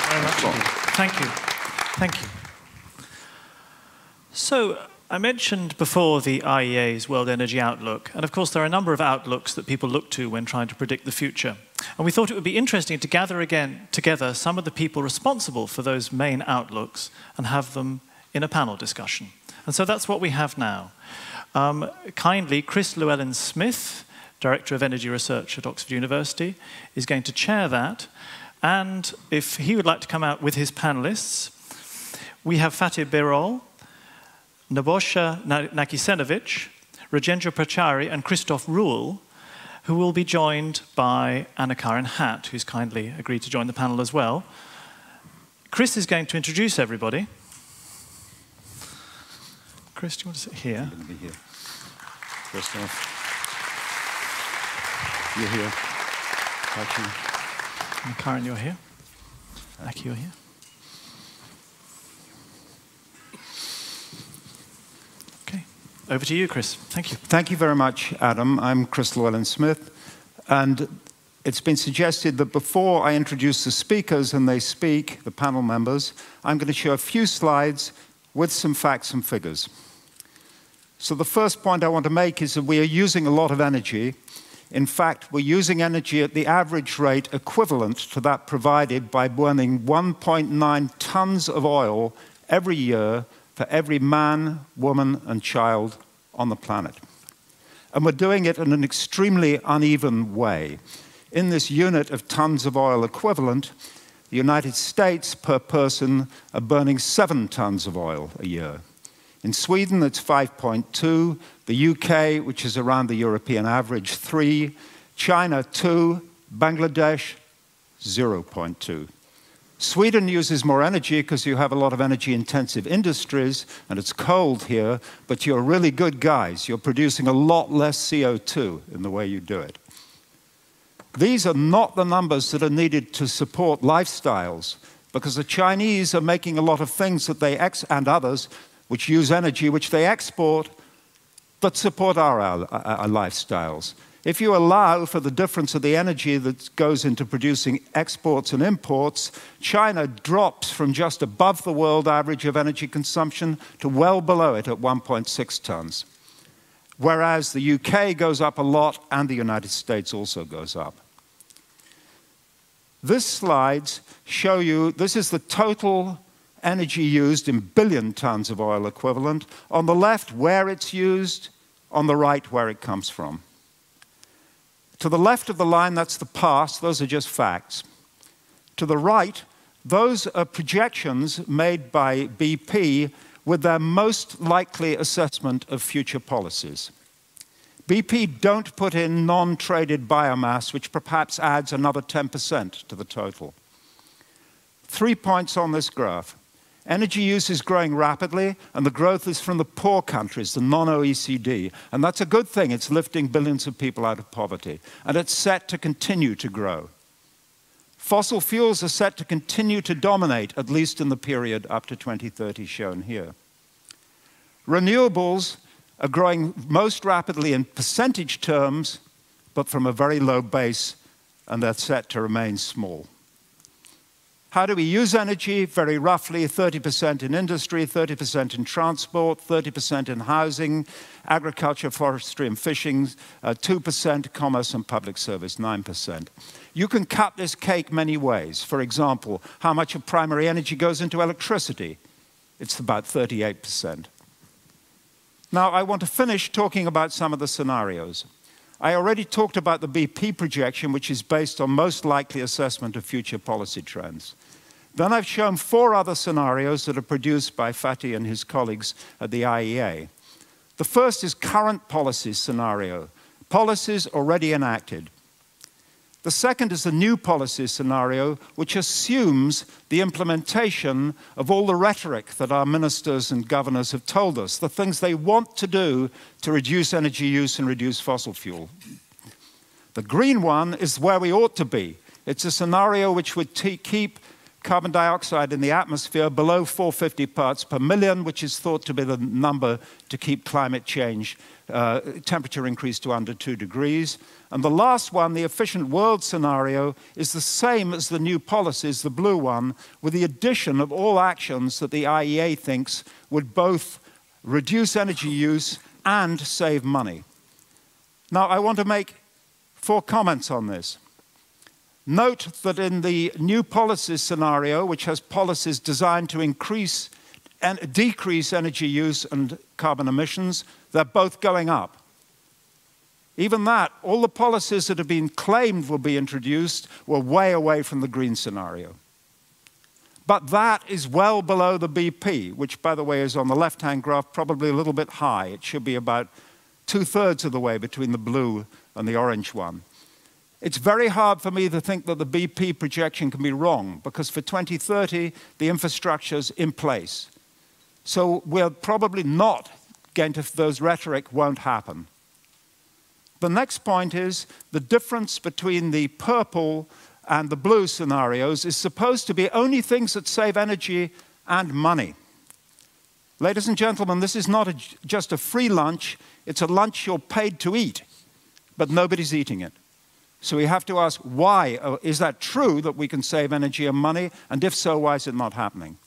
Very much. Thank you. Thank you. So, I mentioned before the IEA's World Energy Outlook, and of course there are a number of outlooks that people look to when trying to predict the future. And we thought it would be interesting to gather again together some of the people responsible for those main outlooks and have them in a panel discussion. And so that's what we have now. Kindly, Chris Llewellyn-Smith, Director of Energy Research at Oxford University, is going to chair that. And if he would like to come out with his panelists, we have Fatih Birol, Nebojša Nakisenovic, Rajendra Prachari, and Christoph Ruhl, who will be joined by Anna-Karin Hatt, who's kindly agreed to join the panel as well. Chris is going to introduce everybody. Chris, do you want to sit here? I'm going to be here. Christoph. You're here. Aki. Anna-Karin, you're here. Aki, you're here. Over to you, Chris. Thank you. Thank you very much, Adam. I'm Chris Llewellyn-Smith, and it's been suggested that before I introduce the speakers and they speak, the panel members, I'm going to show a few slides with some facts and figures. So the first point I want to make is that we are using a lot of energy. In fact, we're using energy at the average rate equivalent to that provided by burning 1.9 tons of oil every year for every man, woman, and child on the planet. And we're doing it in an extremely uneven way. In this unit of tons of oil equivalent, the United States per person are burning 7 tons of oil a year. In Sweden, it's 5.2. The UK, which is around the European average, 3. China, 2. Bangladesh, 0.2. Sweden uses more energy because you have a lot of energy-intensive industries, and it's cold here, but you're really good guys. You're producing a lot less CO2 in the way you do it. These are not the numbers that are needed to support lifestyles, because the Chinese are making a lot of things that they and others which use energy, which they export, but support our lifestyles. If you allow for the difference of the energy that goes into producing exports and imports, China drops from just above the world average of energy consumption to well below it at 1.6 tons. Whereas the UK goes up a lot and the United States also goes up. These slides show you, this is the total energy used in billion tons of oil equivalent. On the left, where it's used, on the right, where it comes from. To the left of the line, that's the past. Those are just facts. To the right, those are projections made by BP with their most likely assessment of future policies. BP don't put in non-traded biomass, which perhaps adds another 10% to the total. 3 points on this graph. Energy use is growing rapidly, and the growth is from the poor countries, the non-OECD. And that's a good thing. It's lifting billions of people out of poverty. And it's set to continue to grow. Fossil fuels are set to continue to dominate, at least in the period up to 2030 shown here. Renewables are growing most rapidly in percentage terms, but from a very low base, and they're set to remain small. How do we use energy? Very roughly, 30% in industry, 30% in transport, 30% in housing, agriculture, forestry, and fishing, 2% commerce and public service, 9%. You can cut this cake many ways. For example, how much of primary energy goes into electricity? It's about 38%. Now, I want to finish talking about some of the scenarios. I already talked about the BP projection, which is based on most likely assessment of future policy trends. Then I've shown 4 other scenarios that are produced by Fatih and his colleagues at the IEA. The first is current policy scenario, policies already enacted. The second is the new policy scenario, which assumes the implementation of all the rhetoric that our ministers and governors have told us, the things they want to do to reduce energy use and reduce fossil fuel. The green one is where we ought to be. It's a scenario which would keep carbon dioxide in the atmosphere below 450 parts per million, which is thought to be the number to keep climate change, temperature increase to under 2 degrees. And the last one, the efficient world scenario, is the same as the new policies, the blue one, with the addition of all actions that the IEA thinks would both reduce energy use and save money. Now, I want to make 4 comments on this. Note that in the new policies scenario, which has policies designed to increase and decrease energy use and carbon emissions, they're both going up. Even that, all the policies that have been claimed will be introduced were way away from the green scenario. But that is well below the BP, which, by the way, is on the left-hand graph, probably a little bit high. It should be about 2/3 of the way between the blue and the orange one. It's very hard for me to think that the BP projection can be wrong, because for 2030, the infrastructure's in place. So we're probably not going to, those rhetoric won't happen. The next point is the difference between the purple and the blue scenarios is supposed to be only things that save energy and money. Ladies and gentlemen, this is not just a free lunch, it's a lunch you're paid to eat, but nobody's eating it. So we have to ask, why? Is that true that we can save energy and money? And if so, why is it not happening?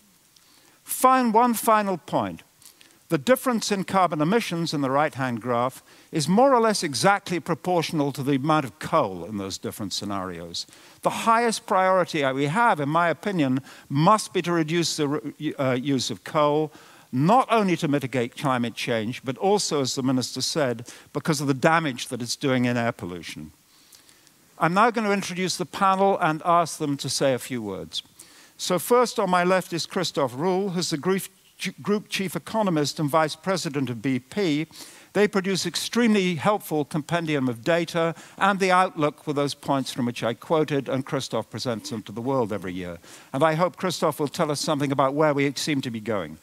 One final point. The difference in carbon emissions in the right-hand graph is more or less exactly proportional to the amount of coal in those different scenarios. The highest priority we have, in my opinion, must be to reduce the use of coal, not only to mitigate climate change, but also, as the minister said, because of the damage that it's doing in air pollution. I'm now going to introduce the panel and ask them to say a few words. So first on my left is Christoph Ruhl, who's the Group Chief Economist and Vice President of BP. They produce extremely helpful compendium of data and the outlook with those points from which I quoted, and Christoph presents them to the world every year. And I hope Christoph will tell us something about where we seem to be going.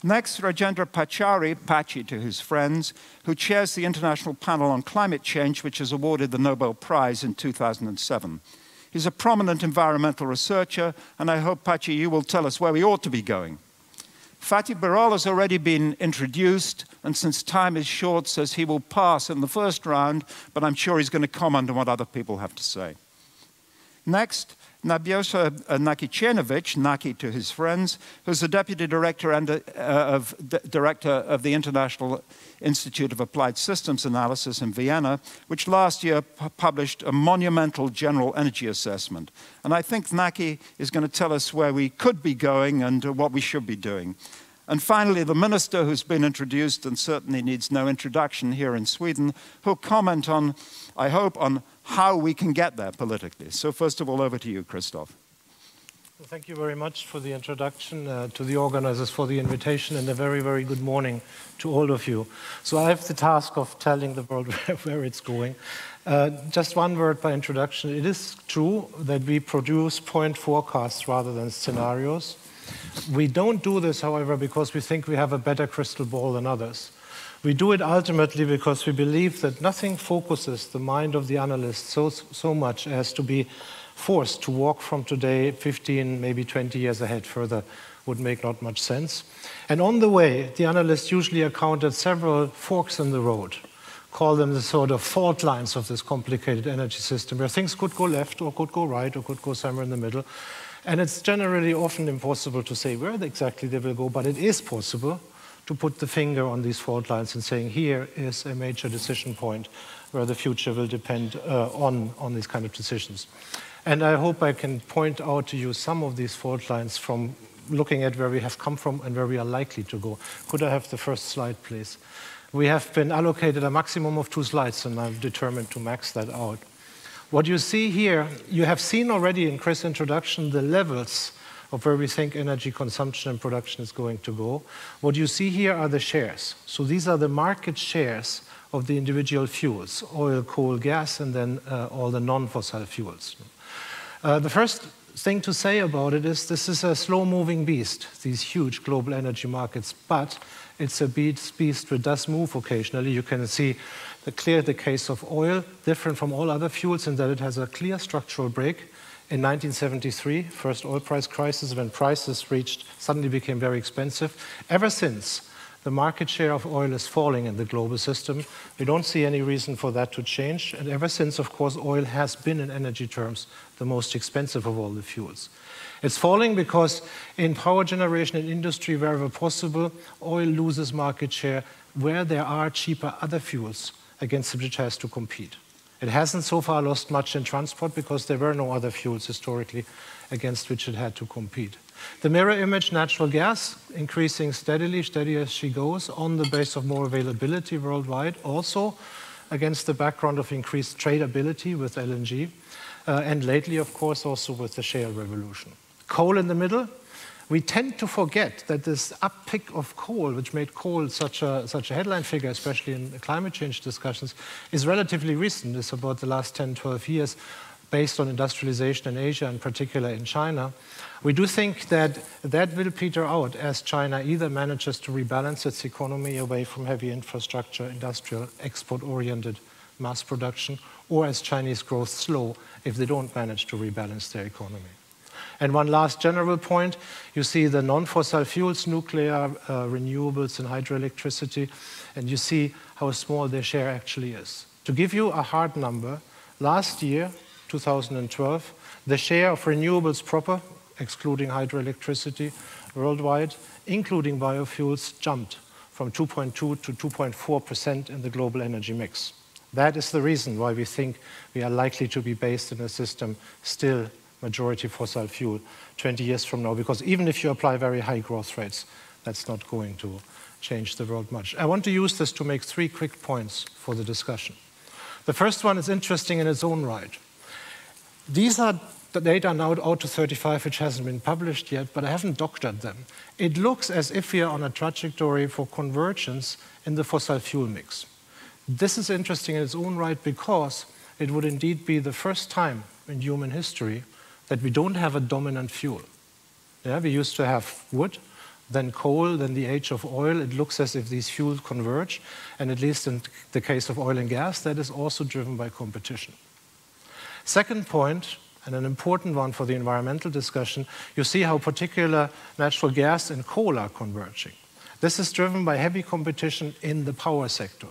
Next, Rajendra Pachauri, Pachi to his friends, who chairs the International Panel on Climate Change, which has awarded the Nobel Prize in 2007. He's a prominent environmental researcher, and I hope, Pachi, you will tell us where we ought to be going. Fatih Birol has already been introduced, and since time is short, says he will pass in the first round, but I'm sure he's going to comment on what other people have to say. Next, Nabiosa Nakicenovic, Naki to his friends, who's the Deputy Director of the International Institute of Applied Systems Analysis in Vienna, which last year published a monumental general energy assessment. And I think Naki is going to tell us where we could be going and what we should be doing. And finally, the minister who's been introduced and certainly needs no introduction here in Sweden, who'll comment on, I hope, on how we can get there politically. So first of all, over to you, Christoph. Well, thank you very much for the introduction, to the organizers for the invitation, and a very, very good morning to all of you. So I have the task of telling the world where it's going. Just one word by introduction. It is true that we produce point forecasts rather than scenarios. We don't do this, however, because we think we have a better crystal ball than others. We do it ultimately because we believe that nothing focuses the mind of the analyst so much as to be forced to walk from today 15, maybe 20 years ahead further would make not much sense. And on the way, the analysts usually encountered several forks in the road, call them the sort of fault lines of this complicated energy system, where things could go left or could go right or could go somewhere in the middle. And it's generally often impossible to say where exactly they will go, but it is possible to put the finger on these fault lines and saying here is a major decision point where the future will depend on these kind of decisions. And I hope I can point out to you some of these fault lines from looking at where we have come from and where we are likely to go. Could I have the first slide, please? We have been allocated a maximum of 2 slides, and I'm determined to max that out. What you see here, you have seen already in Chris' introduction the levels of where we think energy consumption and production is going to go. What you see here are the shares. So these are the market shares of the individual fuels, oil, coal, gas, and then all the non-fossil fuels. The first thing to say about it is this is a slow-moving beast, these huge global energy markets, but it's a beast which does move occasionally. You can see the case of oil, different from all other fuels in that it has a clear structural break. In 1973, first oil price crisis, when prices suddenly became very expensive. Ever since, the market share of oil is falling in the global system. We don't see any reason for that to change. And ever since, of course, oil has been, in energy terms, the most expensive of all the fuels. It's falling because in power generation and industry, wherever possible, oil loses market share where there are cheaper other fuels against which it has to compete. It hasn't so far lost much in transport because there were no other fuels historically against which it had to compete. The mirror image, natural gas, increasing steadily, steady as she goes, on the base of more availability worldwide, also against the background of increased tradability with LNG, and lately, of course, also with the shale revolution. Coal in the middle. We tend to forget that this uppick of coal, which made coal such a headline figure, especially in the climate change discussions, is relatively recent. It's about the last 10, 12 years, based on industrialization in Asia, in particular in China. We do think that that will peter out as China either manages to rebalance its economy away from heavy infrastructure, industrial, export-oriented mass production, or as Chinese growth slow if they don't manage to rebalance their economy. And one last general point, you see the non-fossil fuels, nuclear, renewables, and hydroelectricity, and you see how small their share actually is. To give you a hard number, last year, 2012, the share of renewables proper, excluding hydroelectricity, worldwide, including biofuels, jumped from 2.2 to 2.4% in the global energy mix. That is the reason why we think we are likely to be based in a system still majority fossil fuel 20 years from now, because even if you apply very high growth rates, that's not going to change the world much. I want to use this to make 3 quick points for the discussion. The first one is interesting in its own right. These are the data now out to 35, which hasn't been published yet, but I haven't doctored them. It looks as if we are on a trajectory for convergence in the fossil fuel mix. This is interesting in its own right because it would indeed be the first time in human history that we don't have a dominant fuel. Yeah, we used to have wood, then coal, then the age of oil. It looks as if these fuels converge, and at least in the case of oil and gas, that is also driven by competition. Second point, and an important one for the environmental discussion, you see how particular natural gas and coal are converging. This is driven by heavy competition in the power sector.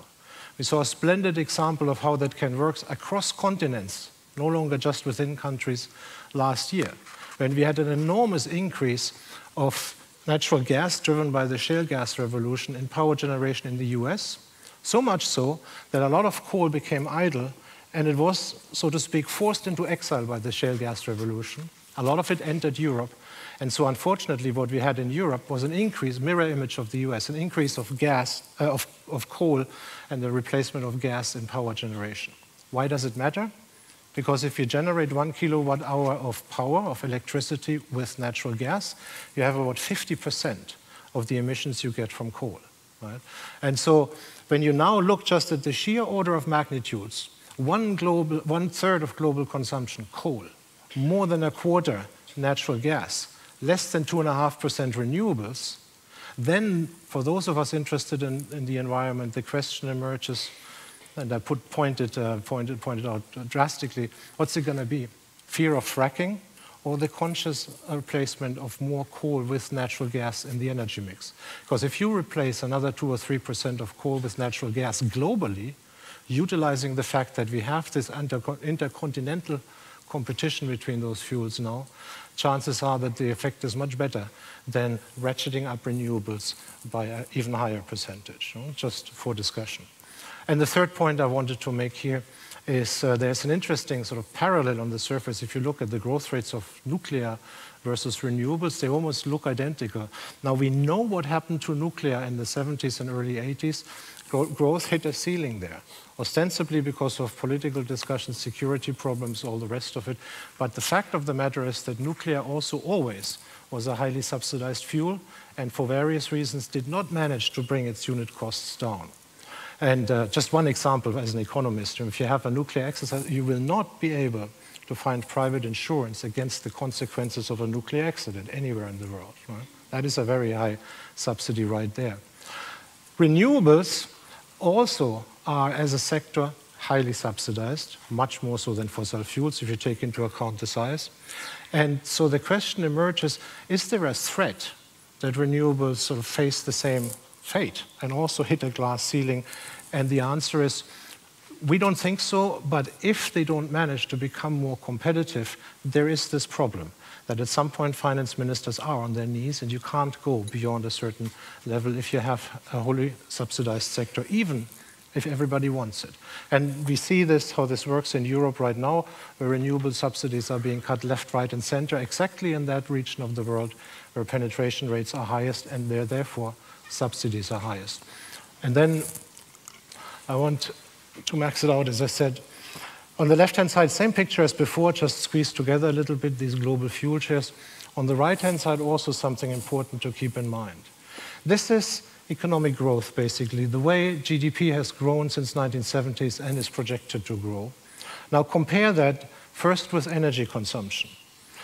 We saw a splendid example of how that can work across continents, no longer just within countries, last year, when we had an enormous increase of natural gas driven by the shale gas revolution in power generation in the US, so much so that a lot of coal became idle, and it was, so to speak, forced into exile by the shale gas revolution. A lot of it entered Europe, and so unfortunately what we had in Europe was an increase, mirror image of the US, an increase of gas, of coal and the replacement of gas in power generation. Why does it matter? Because if you generate 1 kilowatt hour of power, of electricity with natural gas, you have about 50% of the emissions you get from coal. Right? And so when you now look just at the sheer order of magnitudes, 1/3 of global consumption, coal, more than 1/4 natural gas, less than 2.5% renewables, then for those of us interested in the environment, the question emerges, and I pointed out drastically, what's it going to be? Fear of fracking or the conscious replacement of more coal with natural gas in the energy mix. Because if you replace another 2 or 3% of coal with natural gas globally, utilizing the fact that we have this intercontinental competition between those fuels now, chances are that the effect is much better than ratcheting up renewables by an even higher percentage, just for discussion. And the third point I wanted to make here is there's an interesting sort of parallel on the surface. If you look at the growth rates of nuclear versus renewables, they almost look identical. Now, we know what happened to nuclear in the 70s and early 80s. Growth hit a ceiling there, ostensibly because of political discussions, security problems, all the rest of it. But the fact of the matter is that nuclear also always was a highly subsidized fuel, and for various reasons did not manage to bring its unit costs down. And just one example as an economist, if you have a nuclear exercise, you will not be able to find private insurance against the consequences of a nuclear accident anywhere in the world. Right? That is a very high subsidy right there. Renewables also are, as a sector, highly subsidized, much more so than fossil fuels if you take into account the size. And so the question emerges, is there a threat that renewables sort of face the same fate and also hit a glass ceiling? And the answer is, we don't think so, but if they don't manage to become more competitive, there is this problem that at some point finance ministers are on their knees and you can't go beyond a certain level if you have a wholly subsidized sector, even if everybody wants it. And we see this, how this works in Europe right now, where renewable subsidies are being cut left, right, and center, exactly in that region of the world where penetration rates are highest and there, therefore, subsidies are highest. And then I want to max it out, as I said. On the left-hand side, same picture as before, just squeezed together a little bit, these global fuel shares. On the right-hand side, also something important to keep in mind. This is economic growth, basically, the way GDP has grown since 1970s and is projected to grow. Now compare that first with energy consumption.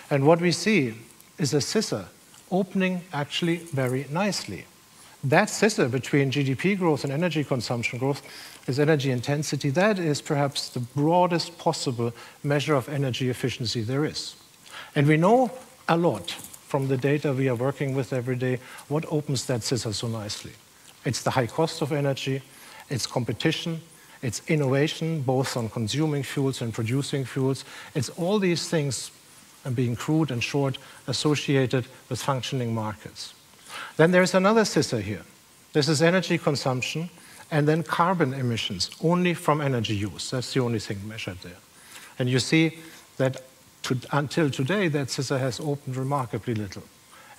And what we see is a scissor opening actually very nicely. That scissor between GDP growth and energy consumption growth is energy intensity. That is perhaps the broadest possible measure of energy efficiency there is. And we know a lot from the data we are working with every day what opens that scissor so nicely. It's the high cost of energy, it's competition, it's innovation, both on consuming fuels and producing fuels. It's all these things, and being crude and short, associated with functioning markets. Then there's another scissor here. This is energy consumption and then carbon emissions, only from energy use. That's the only thing measured there. And you see that until today, that scissor has opened remarkably little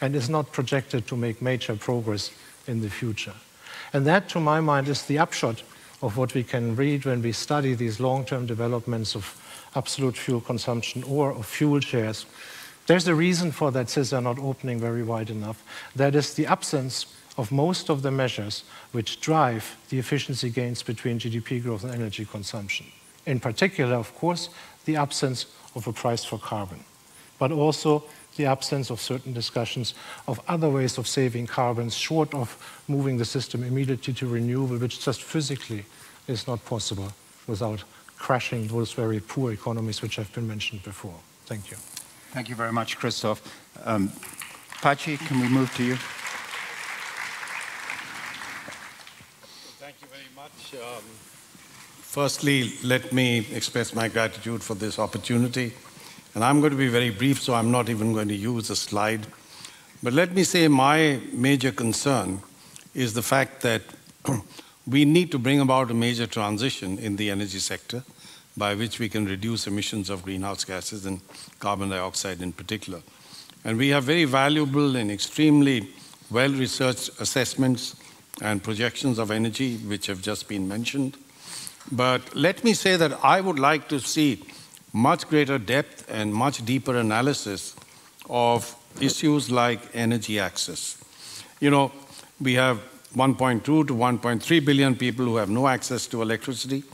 and is not projected to make major progress in the future. And that, to my mind, is the upshot of what we can read when we study these long-term developments of absolute fuel consumption or of fuel shares. There's a reason for that scissor not opening very wide enough. That is the absence of most of the measures which drive the efficiency gains between GDP growth and energy consumption. In particular, of course, the absence of a price for carbon, but also the absence of certain discussions of other ways of saving carbon, short of moving the system immediately to renewable, which just physically is not possible without crashing those very poor economies which have been mentioned before. Thank you. Thank you very much, Christoph. Pachi, can we move to you? Thank you very much. Firstly, let me express my gratitude for this opportunity. And I'm going to be very brief, so I'm not even going to use a slide. But let me say my major concern is the fact that we need to bring about a major transition in the energy sector by which we can reduce emissions of greenhouse gases and carbon dioxide in particular. And we have very valuable and extremely well-researched assessments and projections of energy, which have just been mentioned. But let me say that I would like to see much greater depth and much deeper analysis of issues like energy access. You know, we have 1.2 to 1.3 billion people who have no access to electricity.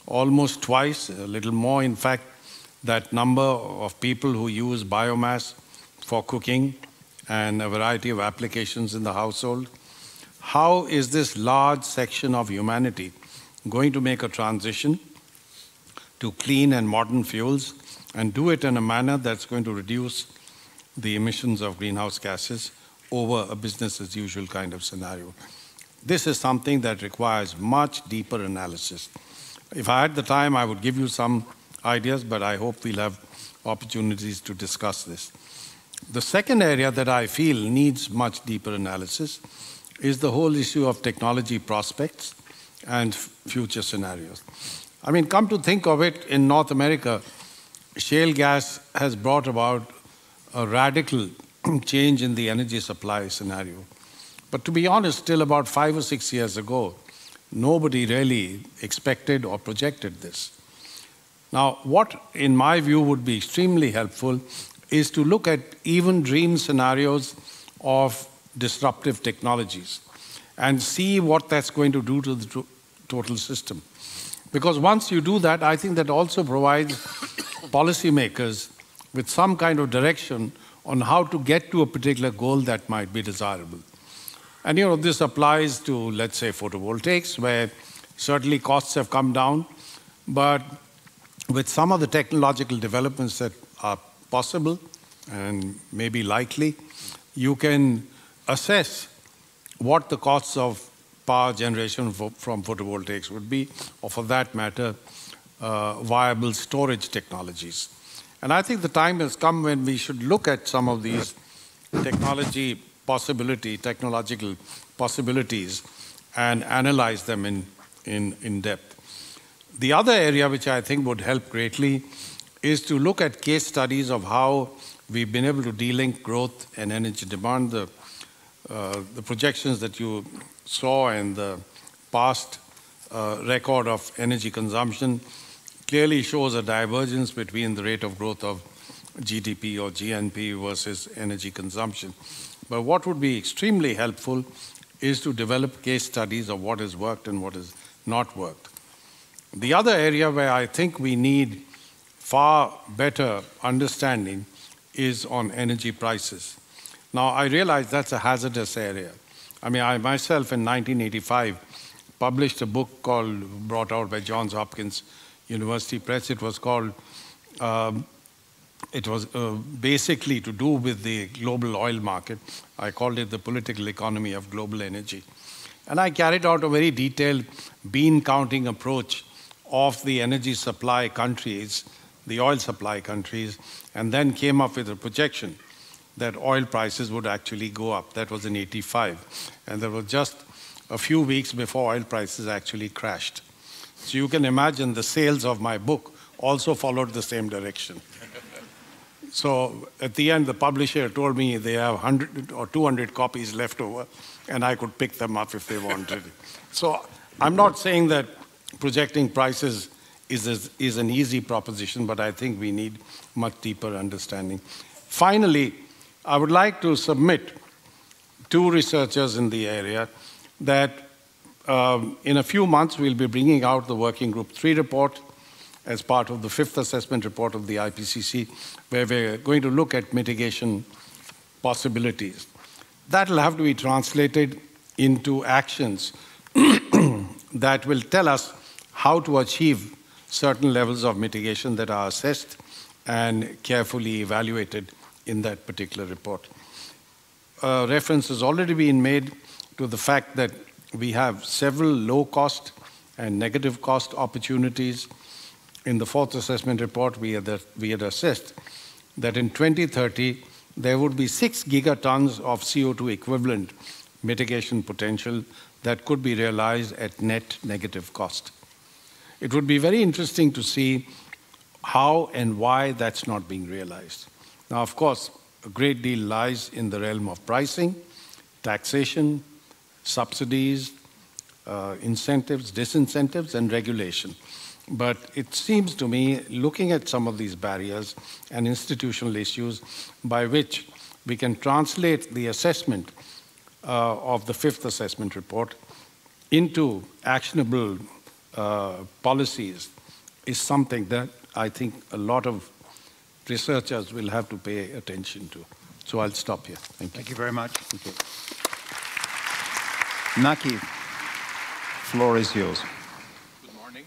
Almost twice, a little more, in fact, that number of people who use biomass for cooking and a variety of applications in the household. How is this large section of humanity going to make a transition to clean and modern fuels and do it in a manner that's going to reduce the emissions of greenhouse gases over a business as usual kind of scenario. This is something that requires much deeper analysis. If I had the time, I would give you some ideas, but I hope we'll have opportunities to discuss this. The second area that I feel needs much deeper analysis is the whole issue of technology prospects and future scenarios. I mean, come to think of it, in North America, shale gas has brought about a radical change in the energy supply scenario. But to be honest, till about 5 or 6 years ago, nobody really expected or projected this. Now, what, in my view, would be extremely helpful is to look at even dream scenarios of disruptive technologies and see what that's going to do to the total system. Because once you do that, I think that also provides policymakers with some kind of direction on how to get to a particular goal that might be desirable. And this applies to, let's say, photovoltaics, where certainly costs have come down, but with some of the technological developments that are possible and maybe likely, you can assess what the costs of power generation from photovoltaics would be, or for that matter, viable storage technologies. And I think the time has come when we should look at some of these technological possibilities and analyze them in depth. The other area which I think would help greatly is to look at case studies of how we've been able to de-link growth and energy demand. The projections that you saw and the past record of energy consumption clearly shows a divergence between the rate of growth of GDP or GNP versus energy consumption. But what would be extremely helpful is to develop case studies of what has worked and what has not worked. The other area where I think we need far better understanding is on energy prices. Now, I realize that's a hazardous area. I mean, I myself in 1985 published a book brought out by Johns Hopkins University Press. It was called, basically to do with the global oil market. I called it The Political Economy of Global Energy. And I carried out a very detailed bean counting approach of the energy supply countries, the oil supply countries, and then came up with a projection that oil prices would actually go up. That was in '85. And there was just a few weeks before oil prices actually crashed. So you can imagine the sales of my book also followed the same direction. So at the end, the publisher told me they have 100 or 200 copies left over, and I could pick them up if they wanted. So I'm not saying that projecting prices is an easy proposition, but I think we need much deeper understanding. Finally, I would like to submit two researchers in the area that in a few months we'll be bringing out the Working Group 3 report as part of the 5th assessment report of the IPCC, where we're going to look at mitigation possibilities. That will have to be translated into actions that will tell us how to achieve certain levels of mitigation that are assessed and carefully evaluated in that particular report. Reference has already been made to the fact that we have several low-cost and negative cost opportunities. In the 4th assessment report, we had assessed that in 2030, there would be 6 gigatons of CO2 equivalent mitigation potential that could be realized at net negative cost. It would be very interesting to see how and why that's not being realized. Now, of course, a great deal lies in the realm of pricing, taxation, subsidies, incentives, disincentives, and regulation. But it seems to me, looking at some of these barriers and institutional issues by which we can translate the assessment of the 5th assessment report into actionable policies is something that I think a lot of researchers will have to pay attention to. So I'll stop here. Thank you. Thank you very much. Okay. Naki, floor is yours. Good morning.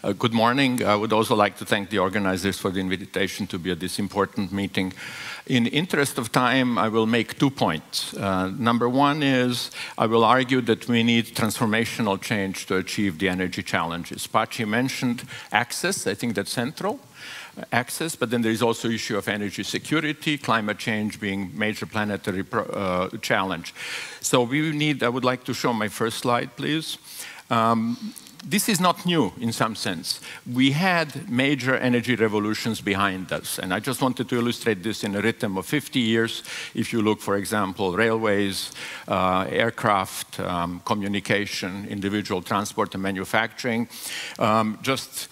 Good morning. I would also like to thank the organizers for the invitation to be at this important meeting. In the interest of time, I will make 2 points. Number one is I will argue that we need transformational change to achieve the energy challenges. Pachi mentioned access. I think that's central. Access, but then there is also issue of energy security, climate change being major planetary challenge. So we need, I would like to show my first slide, please. This is not new in some sense. We had major energy revolutions behind us, and I just wanted to illustrate this in a rhythm of 50 years. If you look, for example, railways, aircraft, communication, individual transport and manufacturing, just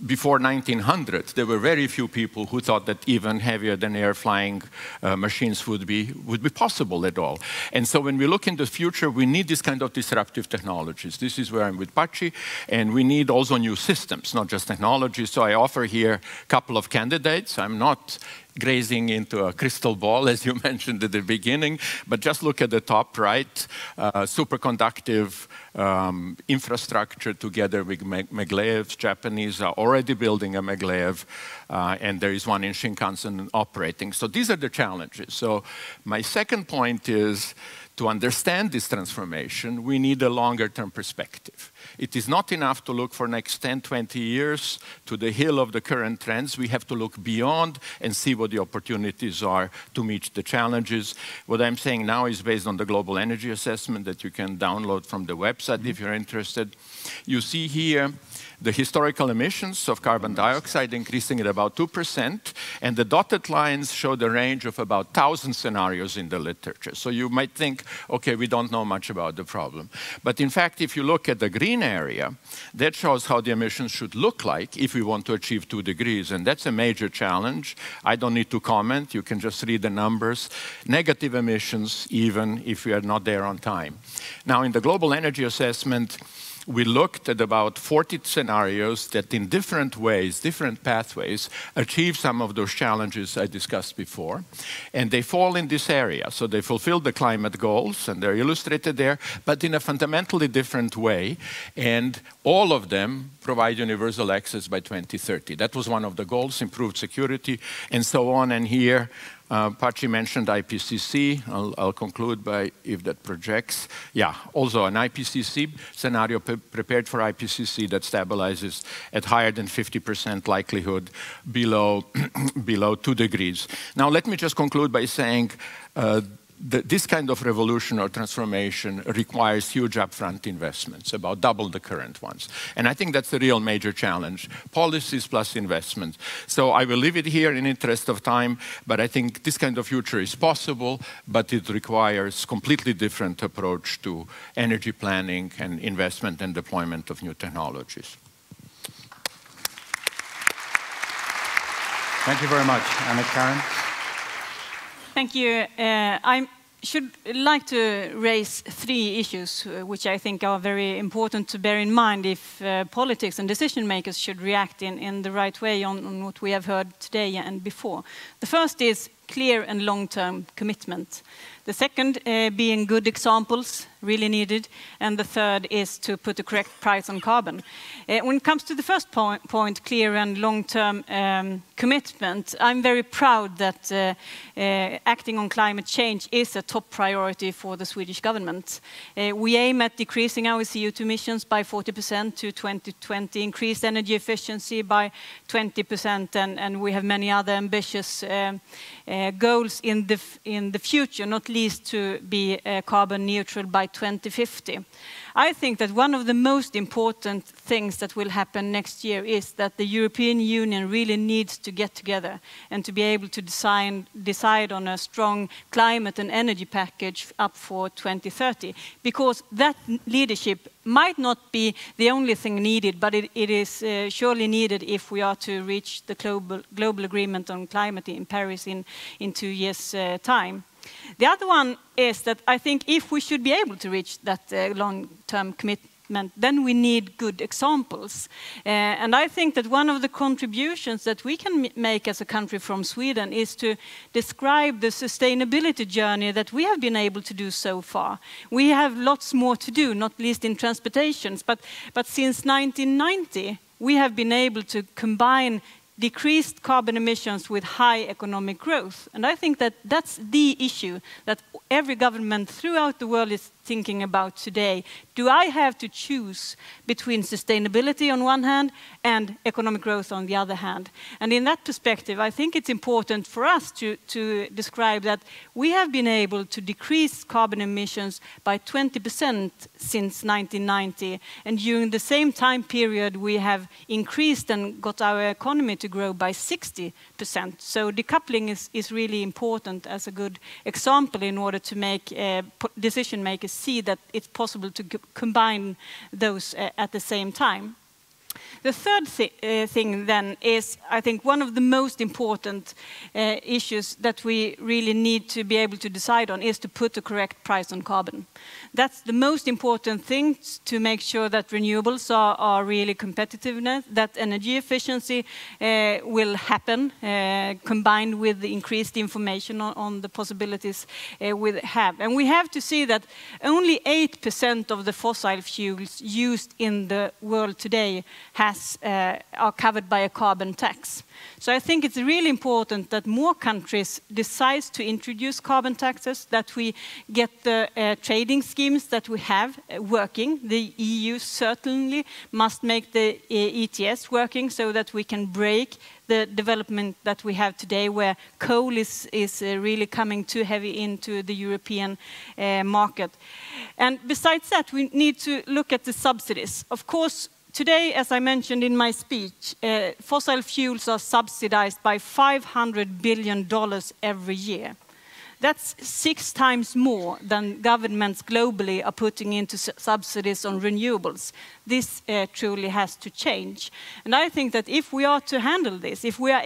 before 1900, there were very few people who thought that even heavier than air flying machines would be possible at all. And so when we look in the future, we need this kind of disruptive technologies. This is where I'm with Pachi, and we need also new systems, not just technology. So I offer here a couple of candidates. I'm not grazing into a crystal ball, as you mentioned at the beginning, but just look at the top right, superconductive infrastructure together with Maglev's. Japanese are already building a Maglev, and there is one in Shinkansen operating. So these are the challenges. So my second point is, to understand this transformation, we need a longer-term perspective. It is not enough to look for next 10, 20 years to the hill of the current trends. We have to look beyond and see what the opportunities are to meet the challenges. What I'm saying now is based on the Global Energy Assessment that you can download from the website if you're interested. You see here the historical emissions of carbon dioxide increasing at about 2%, and the dotted lines show the range of about 1,000 scenarios in the literature. So you might think, okay, we don't know much about the problem. But in fact, if you look at the green area, that shows how the emissions should look like if we want to achieve 2 degrees, and that's a major challenge. I don't need to comment, you can just read the numbers. Negative emissions, even if we are not there on time. Now, in the Global Energy Assessment, we looked at about 40 scenarios that in different ways, different pathways, achieve some of those challenges I discussed before. And they fall in this area. So they fulfill the climate goals, and they're illustrated there, but in a fundamentally different way. And all of them provide universal access by 2030. That was one of the goals, improved security, and so on. And here, Pachi mentioned IPCC. I'll conclude by, if that projects. Yeah, also an IPCC scenario prepared for IPCC that stabilizes at higher than 50% likelihood below 2 degrees. Now, let me just conclude by saying this kind of revolution or transformation requires huge upfront investments, about double the current ones. And I think that's the real major challenge, policies plus investment. So I will leave it here in interest of time, but I think this kind of future is possible, but it requires completely different approach to energy planning and investment and deployment of new technologies. Thank you very much. Anna-Karin? Thank you. I should like to raise 3 issues which I think are very important to bear in mind if politics and decision makers should react in the right way on what we have heard today and before. The first is clear and long-term commitment. The second being good examples, really needed. And the third is to put the correct price on carbon. When it comes to the first point, clear and long-term commitment, I'm very proud that acting on climate change is a top priority for the Swedish government. We aim at decreasing our CO2 emissions by 40% to 2020, increase energy efficiency by 20%, and we have many other ambitious goals in the future, not least to be carbon neutral by 2050. I think that one of the most important things that will happen next year is that the European Union really needs to get together and to be able to decide on a strong climate and energy package up for 2030, because that leadership might not be the only thing needed, but it is surely needed if we are to reach the global agreement on climate in Paris in 2 years' time. The other one is that I think if we should be able to reach that long-term commitment, then we need good examples. And I think that one of the contributions that we can make as a country from Sweden is to describe the sustainability journey that we have been able to do so far. We have lots more to do, not least in transportations, but since 1990, we have been able to combine decreased carbon emissions with high economic growth. And I think that that's the issue that every government throughout the world is thinking about today. Do I have to choose between sustainability on one hand and economic growth on the other hand? And in that perspective, I think it's important for us to describe that we have been able to decrease carbon emissions by 20% since 1990. And during the same time period, we have increased and got our economy to grow by 60%. So decoupling is really important as a good example in order to make decision makers see that it's possible to combine those at the same time. The third thing then is, I think, one of the most important issues that we really need to be able to decide on is to put the correct price on carbon. That's the most important thing to make sure that renewables are really competitive, that energy efficiency will happen, combined with the increased information on the possibilities we have. And we have to see that only 8% of the fossil fuels used in the world today are covered by a carbon tax. So I think it's really important that more countries decide to introduce carbon taxes, that we get the trading schemes that we have working. The EU certainly must make the ETS working so that we can break the development that we have today, where coal is really coming too heavy into the European market. And besides that, we need to look at the subsidies. Of course, today, as I mentioned in my speech, fossil fuels are subsidized by $500 billion every year. That's 6 times more than governments globally are putting into subsidies on renewables. This truly has to change. And I think that if we are to handle this, if we are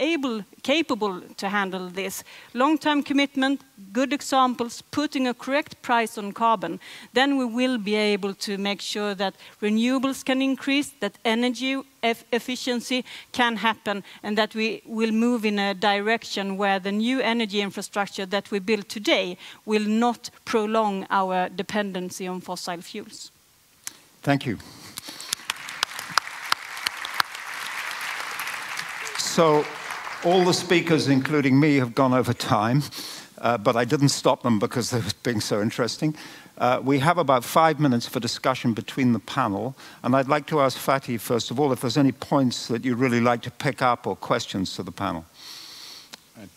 capable to handle this, long-term commitment, good examples, putting a correct price on carbon, then we will be able to make sure that renewables can increase, that energy efficiency can happen, and that we will move in a direction where the new energy infrastructure that we build today will not prolong our dependency on fossil fuels. Thank you. So all the speakers, including me, have gone over time, but I didn't stop them because they were being so interesting. We have about 5 minutes for discussion between the panel, and I'd like to ask Fatih, first of all, if there's any points that you'd really like to pick up or questions to the panel.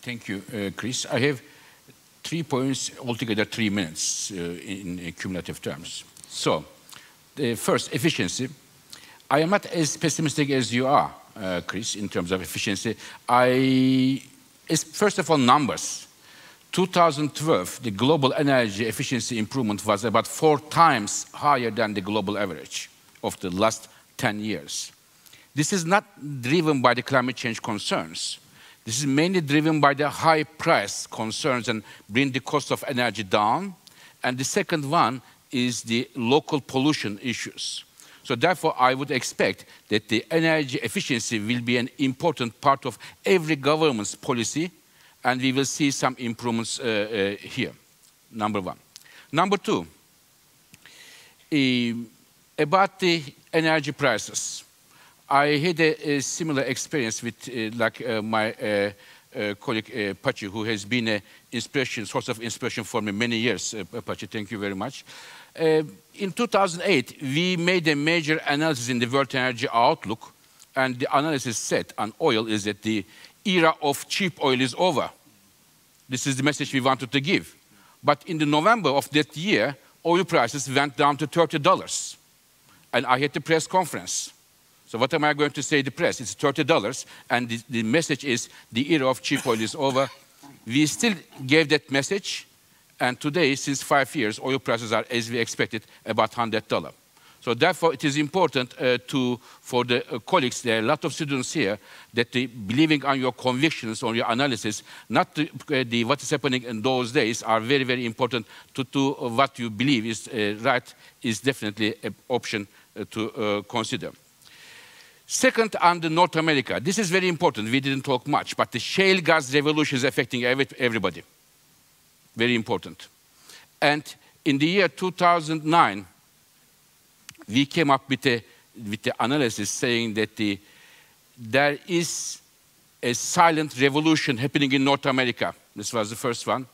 Thank you, Chris. I have 3 points, altogether 3 minutes in cumulative terms. So, first, efficiency. I am not as pessimistic as you are, Chris, in terms of efficiency. First of all, numbers. 2012, the global energy efficiency improvement was about 4 times higher than the global average of the last 10 years. This is not driven by the climate change concerns. This is mainly driven by the high price concerns and bring the cost of energy down. And the second one is the local pollution issues. So therefore, I would expect that the energy efficiency will be an important part of every government's policy, and we will see some improvements here, number one. Number two, about the energy prices. I had a similar experience with my colleague Pachi, who has been a source of inspiration for me many years. Pachi, thank you very much. In 2008, we made a major analysis in the World Energy Outlook, and the analysis said on oil is that the era of cheap oil is over. This is the message we wanted to give. But in the November of that year, oil prices went down to $30. And I had the press conference. So what am I going to say to the press? It's $30, and the message is the era of cheap oil is over. We still gave that message, and today, since 5 years, oil prices are, as we expected, about $100. So therefore, it is important for the colleagues, there are a lot of students here, that believing on your convictions, on your analysis, not what is happening in those days are very, very important to what you believe is right, is definitely an option to consider. Second, on the North America, this is very important. We didn't talk much, but the shale gas revolution is affecting everybody. Very important. And in the year 2009, we came up with a with the analysis saying that there is a silent revolution happening in North America. This was the first one.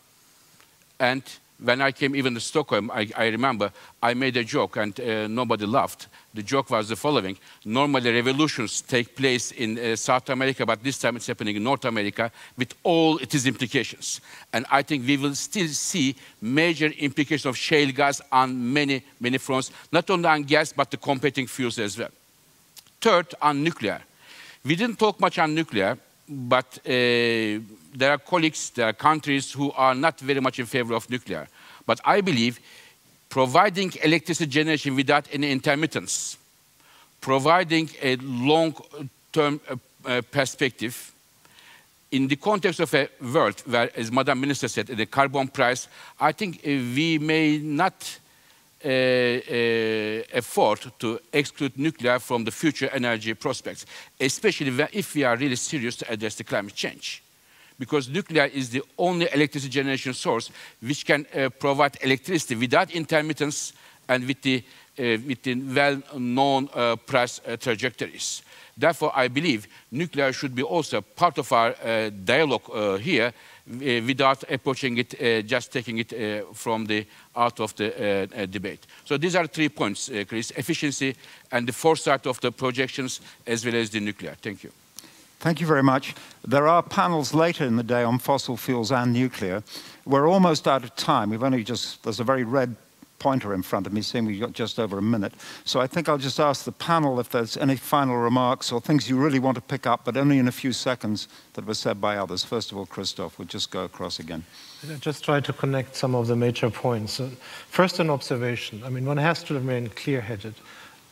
And when I came even to Stockholm, I remember I made a joke and nobody laughed. The joke was the following. Normally revolutions take place in South America, but this time it's happening in North America with all its implications. And I think we will still see major implications of shale gas on many, many fronts, not only on gas, but the competing fuels as well. Third, on nuclear. We didn't talk much on nuclear, but there are colleagues, there are countries who are not very much in favor of nuclear. But I believe providing electricity generation without any intermittence, providing a long-term perspective, in the context of a world where, as Madam Minister said, the carbon price, I think we may not afford to exclude nuclear from the future energy prospects, especially if we are really serious to address the climate change. Because nuclear is the only electricity generation source which can provide electricity without intermittence and with the well-known price trajectories. Therefore, I believe nuclear should be also part of our dialogue here without approaching it, just taking it from out of the debate. So these are 3 points, Chris: efficiency and the foresight of the projections as well as the nuclear. Thank you. Thank you very much. There are panels later in the day on fossil fuels and nuclear. We're almost out of time. There's a very red pointer in front of me saying we've got just over a minute. So I think I'll just ask the panel if there's any final remarks or things you really want to pick up, but only in a few seconds, that were said by others. First of all, Christoph, we'll just go across again. I'll just try to connect some of the major points. First, an observation. I mean, one has to remain clear-headed.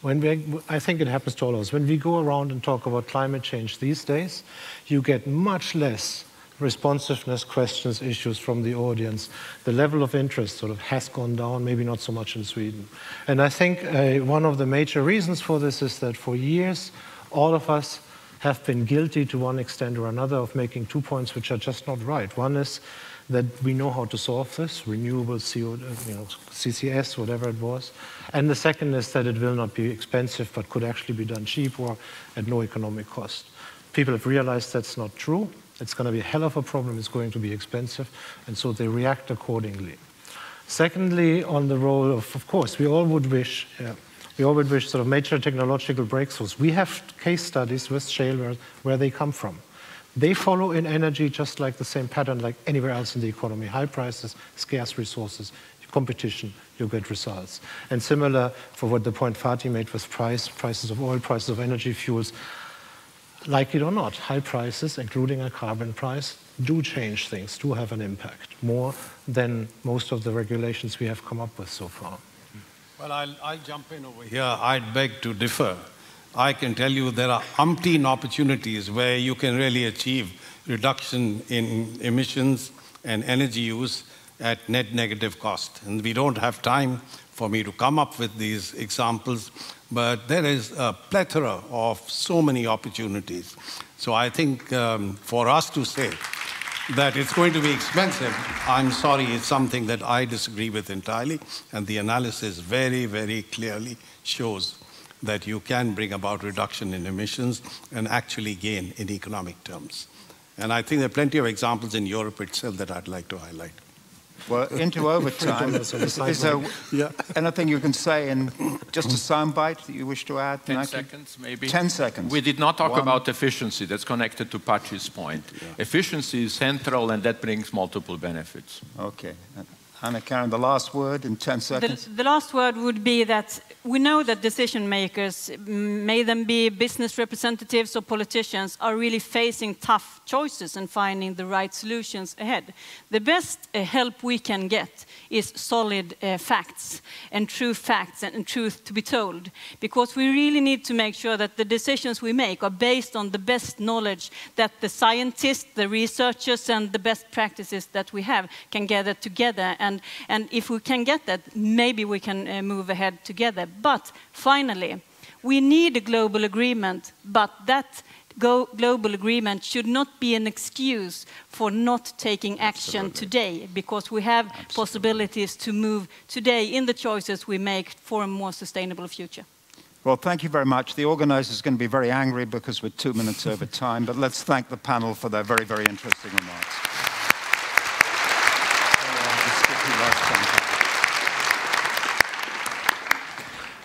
I think it happens to all of us. When we go around and talk about climate change these days, you get much less responsiveness, questions, issues from the audience. The level of interest sort of has gone down, maybe not so much in Sweden. And I think one of the major reasons for this is that for years, all of us have been guilty to one extent or another of making 2 points which are just not right. One is that we know how to solve this, renewable CCS, whatever it was. And the second is that it will not be expensive, but could actually be done cheap or at no economic cost. People have realized that's not true. It's going to be a hell of a problem. It's going to be expensive. And so they react accordingly. Secondly, on the role of course, we all would wish sort of major technological breakthroughs. We have case studies with shale where they come from. They follow in energy just like the same pattern like anywhere else in the economy. High prices, scarce resources, competition, you get results. And similar for what the point Fatih made with prices of oil, prices of energy fuels. Like it or not, high prices, including a carbon price, do change things, do have an impact, more than most of the regulations we have come up with so far. Well, I'll jump in over here. I'd beg to differ. I can tell you there are umpteen opportunities where you can really achieve reduction in emissions and energy use at net negative cost. And we don't have time for me to come up with these examples, but there is a plethora of so many opportunities. So I think for us to say that it's going to be expensive, I'm sorry, it's something that I disagree with entirely, and the analysis very, very clearly shows that you can bring about reduction in emissions and actually gain in economic terms. And I think there are plenty of examples in Europe itself that I'd like to highlight. Well, into overtime. Is there anything you can say in just a soundbite that you wish to add? 10 seconds, maybe. 10 seconds. We did not talk about efficiency. That's connected to Patri's point. Yeah. Efficiency is central, and that brings multiple benefits. Okay. Anna-Karin, the last word in 10 seconds. The last word would be that we know that decision makers, may them be business representatives or politicians, are really facing tough choices and finding the right solutions ahead. The best help we can get is solid facts and truth to be told, because we really need to make sure that the decisions we make are based on the best knowledge that the scientists, the researchers, and the best practices that we have can gather together. And if we can get that, maybe we can move ahead together. But finally, we need a global agreement, but that global agreement should not be an excuse for not taking action today, because we have possibilities to move today in the choices we make for a more sustainable future. Well, thank you very much. The organizer is going to be very angry because we're 2 minutes over time, but let's thank the panel for their very, very interesting remarks.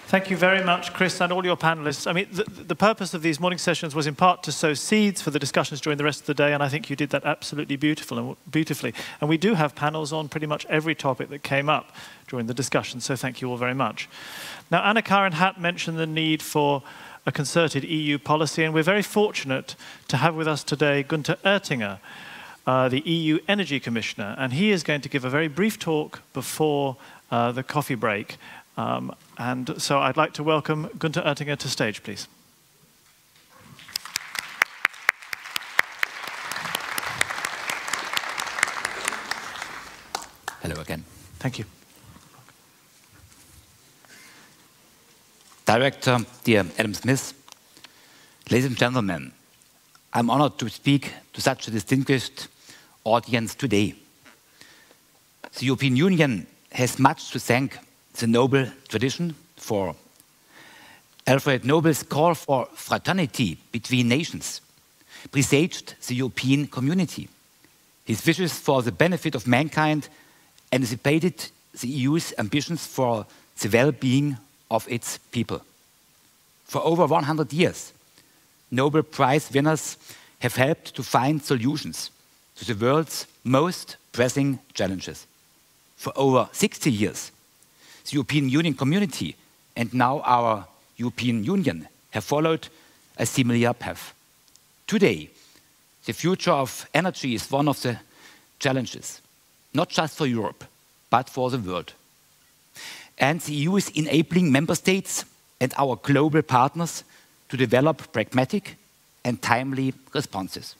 Thank you very much, Chris, and all your panelists. I mean, the purpose of these morning sessions was in part to sow seeds for the discussions during the rest of the day, and I think you did that absolutely beautifully. And we do have panels on pretty much every topic that came up during the discussion, so thank you all very much. Now, Anna Karin Hatt mentioned the need for a concerted EU policy, and we're very fortunate to have with us today Günther Oettinger, the EU Energy Commissioner, and he is going to give a very brief talk before the coffee break. And so I'd like to welcome Günther Oettinger to stage, please. Hello again. Thank you. Director, dear Adam Smith, ladies and gentlemen, I'm honored to speak to such a distinguished audience today. The European Union has much to thank the Nobel tradition for. Alfred Nobel's call for fraternity between nations presaged the European community. His wishes for the benefit of mankind anticipated the EU's ambitions for the well-being of its people. For over 100 years, Nobel Prize winners have helped to find solutions to the world's most pressing challenges. For over 60 years, the European Union community and now our European Union have followed a similar path. Today, the future of energy is one of the challenges, not just for Europe, but for the world. And the EU is enabling member states and our global partners to develop pragmatic and timely responses.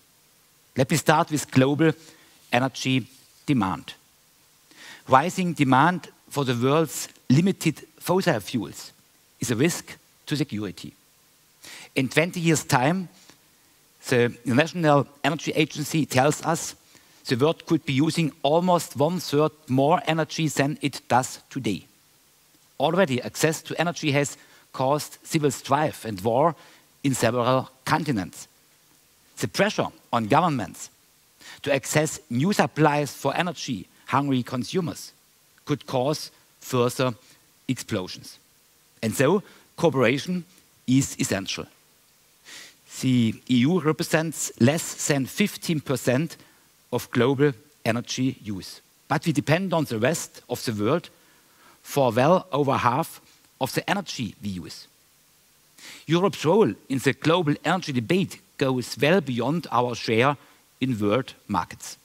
Let me start with global energy demand. Rising demand for the world's limited fossil fuels is a risk to security. In 20 years' time, the International Energy Agency tells us the world could be using almost 1/3 more energy than it does today. Already, access to energy has caused civil strife and war in several continents. The pressure on governments to access new supplies for energy-hungry consumers could cause further explosions. And so, cooperation is essential. The EU represents less than 15% of global energy use. But we depend on the rest of the world for well over half of the energy we use. Europe's role in the global energy debate goes well beyond our share in world markets.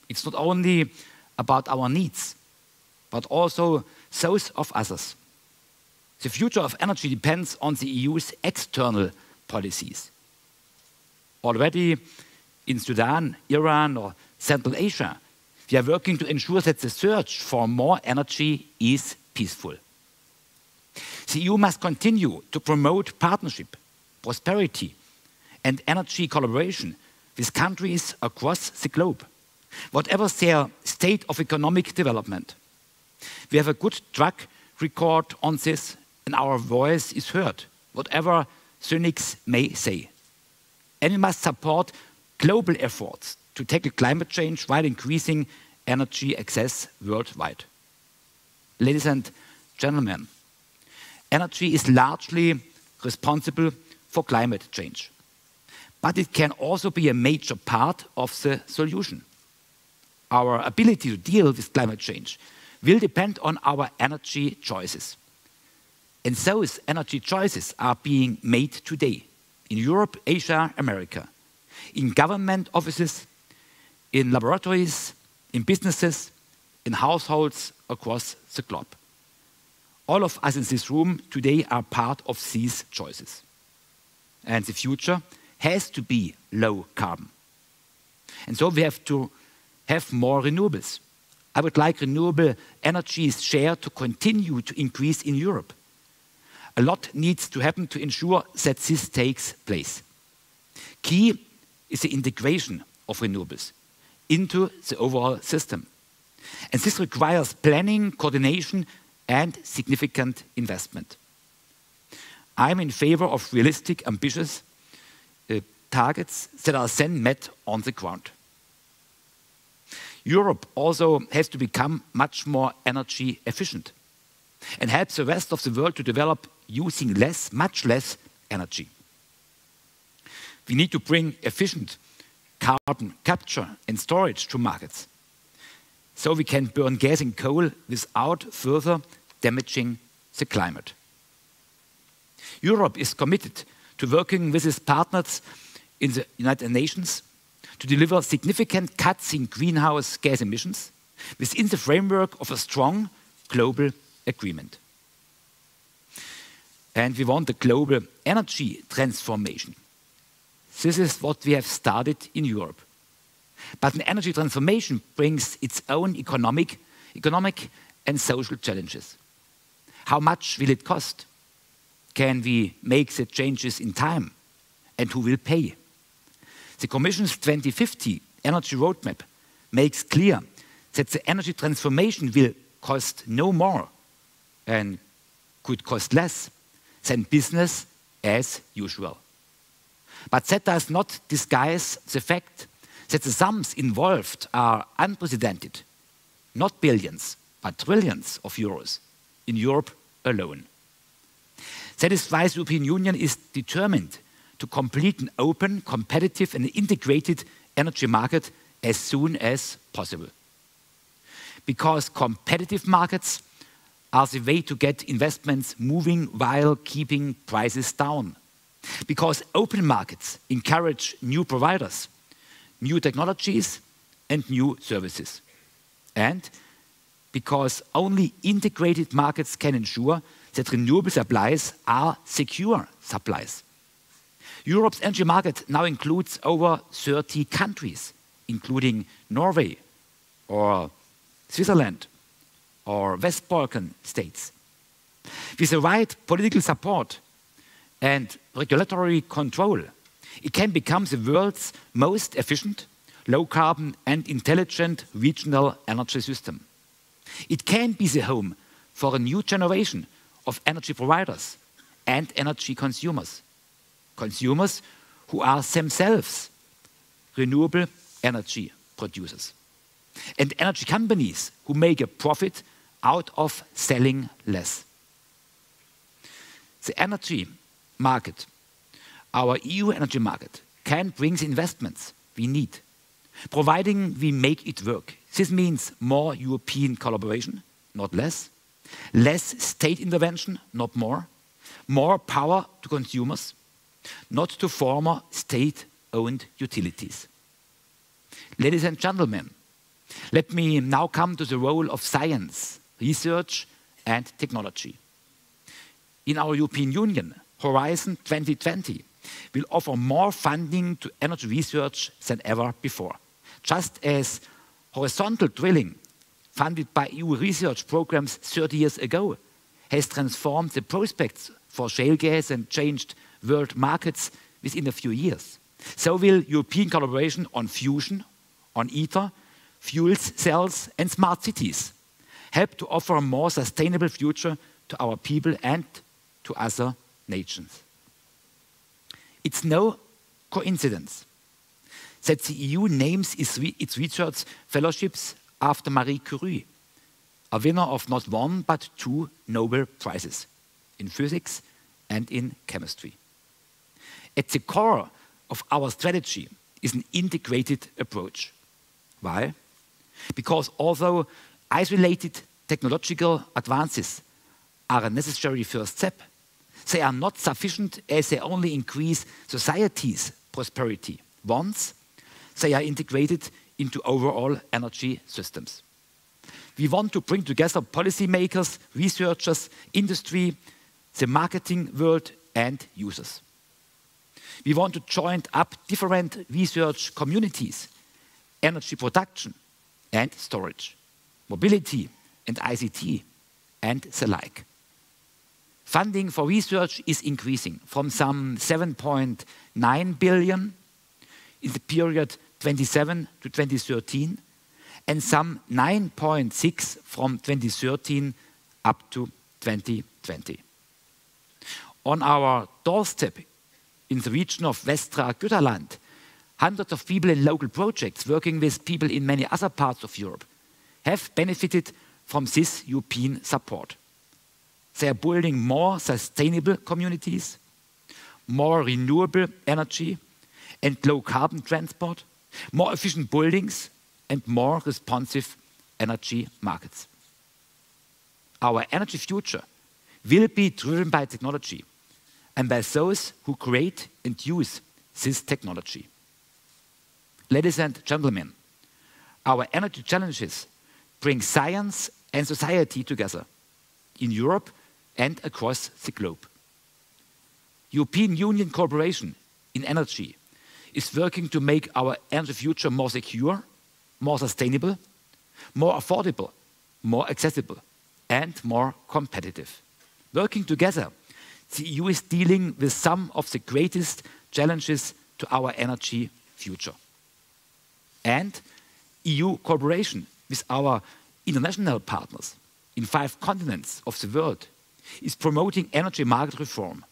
It's not only about our needs, but also those of others. The future of energy depends on the EU's external policies. Already in Sudan, Iran, or Central Asia, we are working to ensure that the search for more energy is peaceful. The EU must continue to promote partnership, prosperity, and energy collaboration with countries across the globe, whatever their state of economic development. We have a good track record on this, and our voice is heard, whatever cynics may say. And we must support global efforts to tackle climate change while increasing energy access worldwide. Ladies and gentlemen, energy is largely responsible for climate change, but it can also be a major part of the solution. Our ability to deal with climate change will depend on our energy choices. And those energy choices are being made today in Europe, Asia, America, in government offices, in laboratories, in businesses, in households across the globe. All of us in this room today are part of these choices. And the future has to be low carbon. And so we have to have more renewables. I would like renewable energy's share to continue to increase in Europe. A lot needs to happen to ensure that this takes place. Key is the integration of renewables into the overall system. And this requires planning, coordination, and significant investment. I'm in favor of realistic, ambitious targets that are then met on the ground. Europe also has to become much more energy efficient and help the rest of the world to develop using less, much less energy. We need to bring efficient carbon capture and storage to markets so we can burn gas and coal without further damaging the climate. Europe is committed to working with its partners in the United Nations to deliver significant cuts in greenhouse gas emissions within the framework of a strong global agreement. And we want a global energy transformation. This is what we have started in Europe. But an energy transformation brings its own economic and social challenges. How much will it cost? Can we make the changes in time? And who will pay? The Commission's 2050 energy roadmap makes clear that the energy transformation will cost no more and could cost less than business as usual. But that does not disguise the fact that the sums involved are unprecedented, not billions, but trillions of euros in Europe alone. That is why the European Union is determined to complete an open, competitive and integrated energy market as soon as possible. Because competitive markets are the way to get investments moving while keeping prices down. Because open markets encourage new providers, new technologies and new services. And because only integrated markets can ensure that renewable supplies are secure supplies. Europe's energy market now includes over 30 countries, including Norway or Switzerland or West Balkan states. With the right political support and regulatory control, it can become the world's most efficient, low-carbon and intelligent regional energy system. It can be the home for a new generation of energy providers and energy consumers. Consumers who are themselves renewable energy producers. And energy companies who make a profit out of selling less. The energy market, our EU energy market, can bring the investments we need, providing we make it work. This means more European collaboration, not less, less state intervention, not more power to consumers, not to former state-owned utilities. Ladies and gentlemen, let me now come to the role of science, research and technology. In our European Union, Horizon 2020 will offer more funding to energy research than ever before. Just as horizontal drilling, funded by EU research programs 30 years ago, has transformed the prospects for shale gas and changed world markets within a few years, so will European collaboration on fusion, on ITER, fuel cells and smart cities help to offer a more sustainable future to our people and to other nations. It's no coincidence that the EU names its research fellowships after Marie Curie, a winner of not one but 2 Nobel Prizes in physics and in chemistry. At the core of our strategy is an integrated approach. Why? Because although isolated technological advances are a necessary first step, they are not sufficient as they only increase society's prosperity once they are integrated into overall energy systems. We want to bring together policymakers, researchers, industry, the marketing world and users. We want to join up different research communities, energy production and storage, mobility and ICT and the like. Funding for research is increasing from some 7.9 billion in the period 27 to 2013 and some 9.6 from 2013 up to 2020. on our doorstep in the region of Västra Götaland, hundreds of people in local projects working with people in many other parts of Europe have benefited from this European support. They are building more sustainable communities, more renewable energy and low-carbon transport, more efficient buildings and more responsive energy markets. Our energy future will be driven by technology and by those who create and use this technology. Ladies and gentlemen, our energy challenges bring science and society together in Europe and across the globe. European Union cooperation in energy is working to make our energy future more secure, more sustainable, more affordable, more accessible, and more competitive. Working together, the EU is dealing with some of the greatest challenges to our energy future. And EU cooperation with our international partners in 5 continents of the world is promoting energy market reform,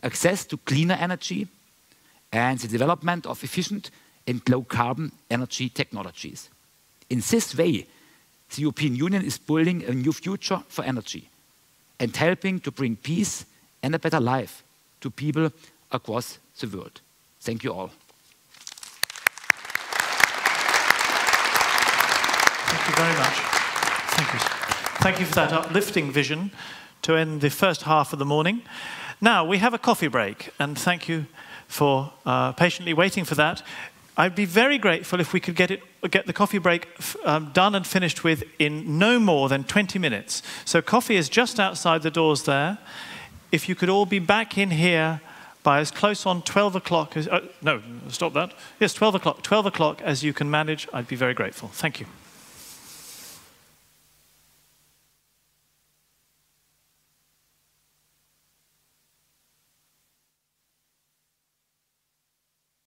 access to cleaner energy, and the development of efficient and low-carbon energy technologies. In this way, the European Union is building a new future for energy and helping to bring peace and a better life to people across the world. Thank you all. Thank you very much. Thank you. Thank you for that uplifting vision to end the first half of the morning. Now, we have a coffee break, and thank you for patiently waiting for that. I'd be very grateful if we could get the coffee break done and finished with in no more than 20 minutes. So coffee is just outside the doors there. If you could all be back in here by as close on 12 o'clock as... no, stop that. Yes, 12 o'clock. 12 o'clock as you can manage, I'd be very grateful. Thank you.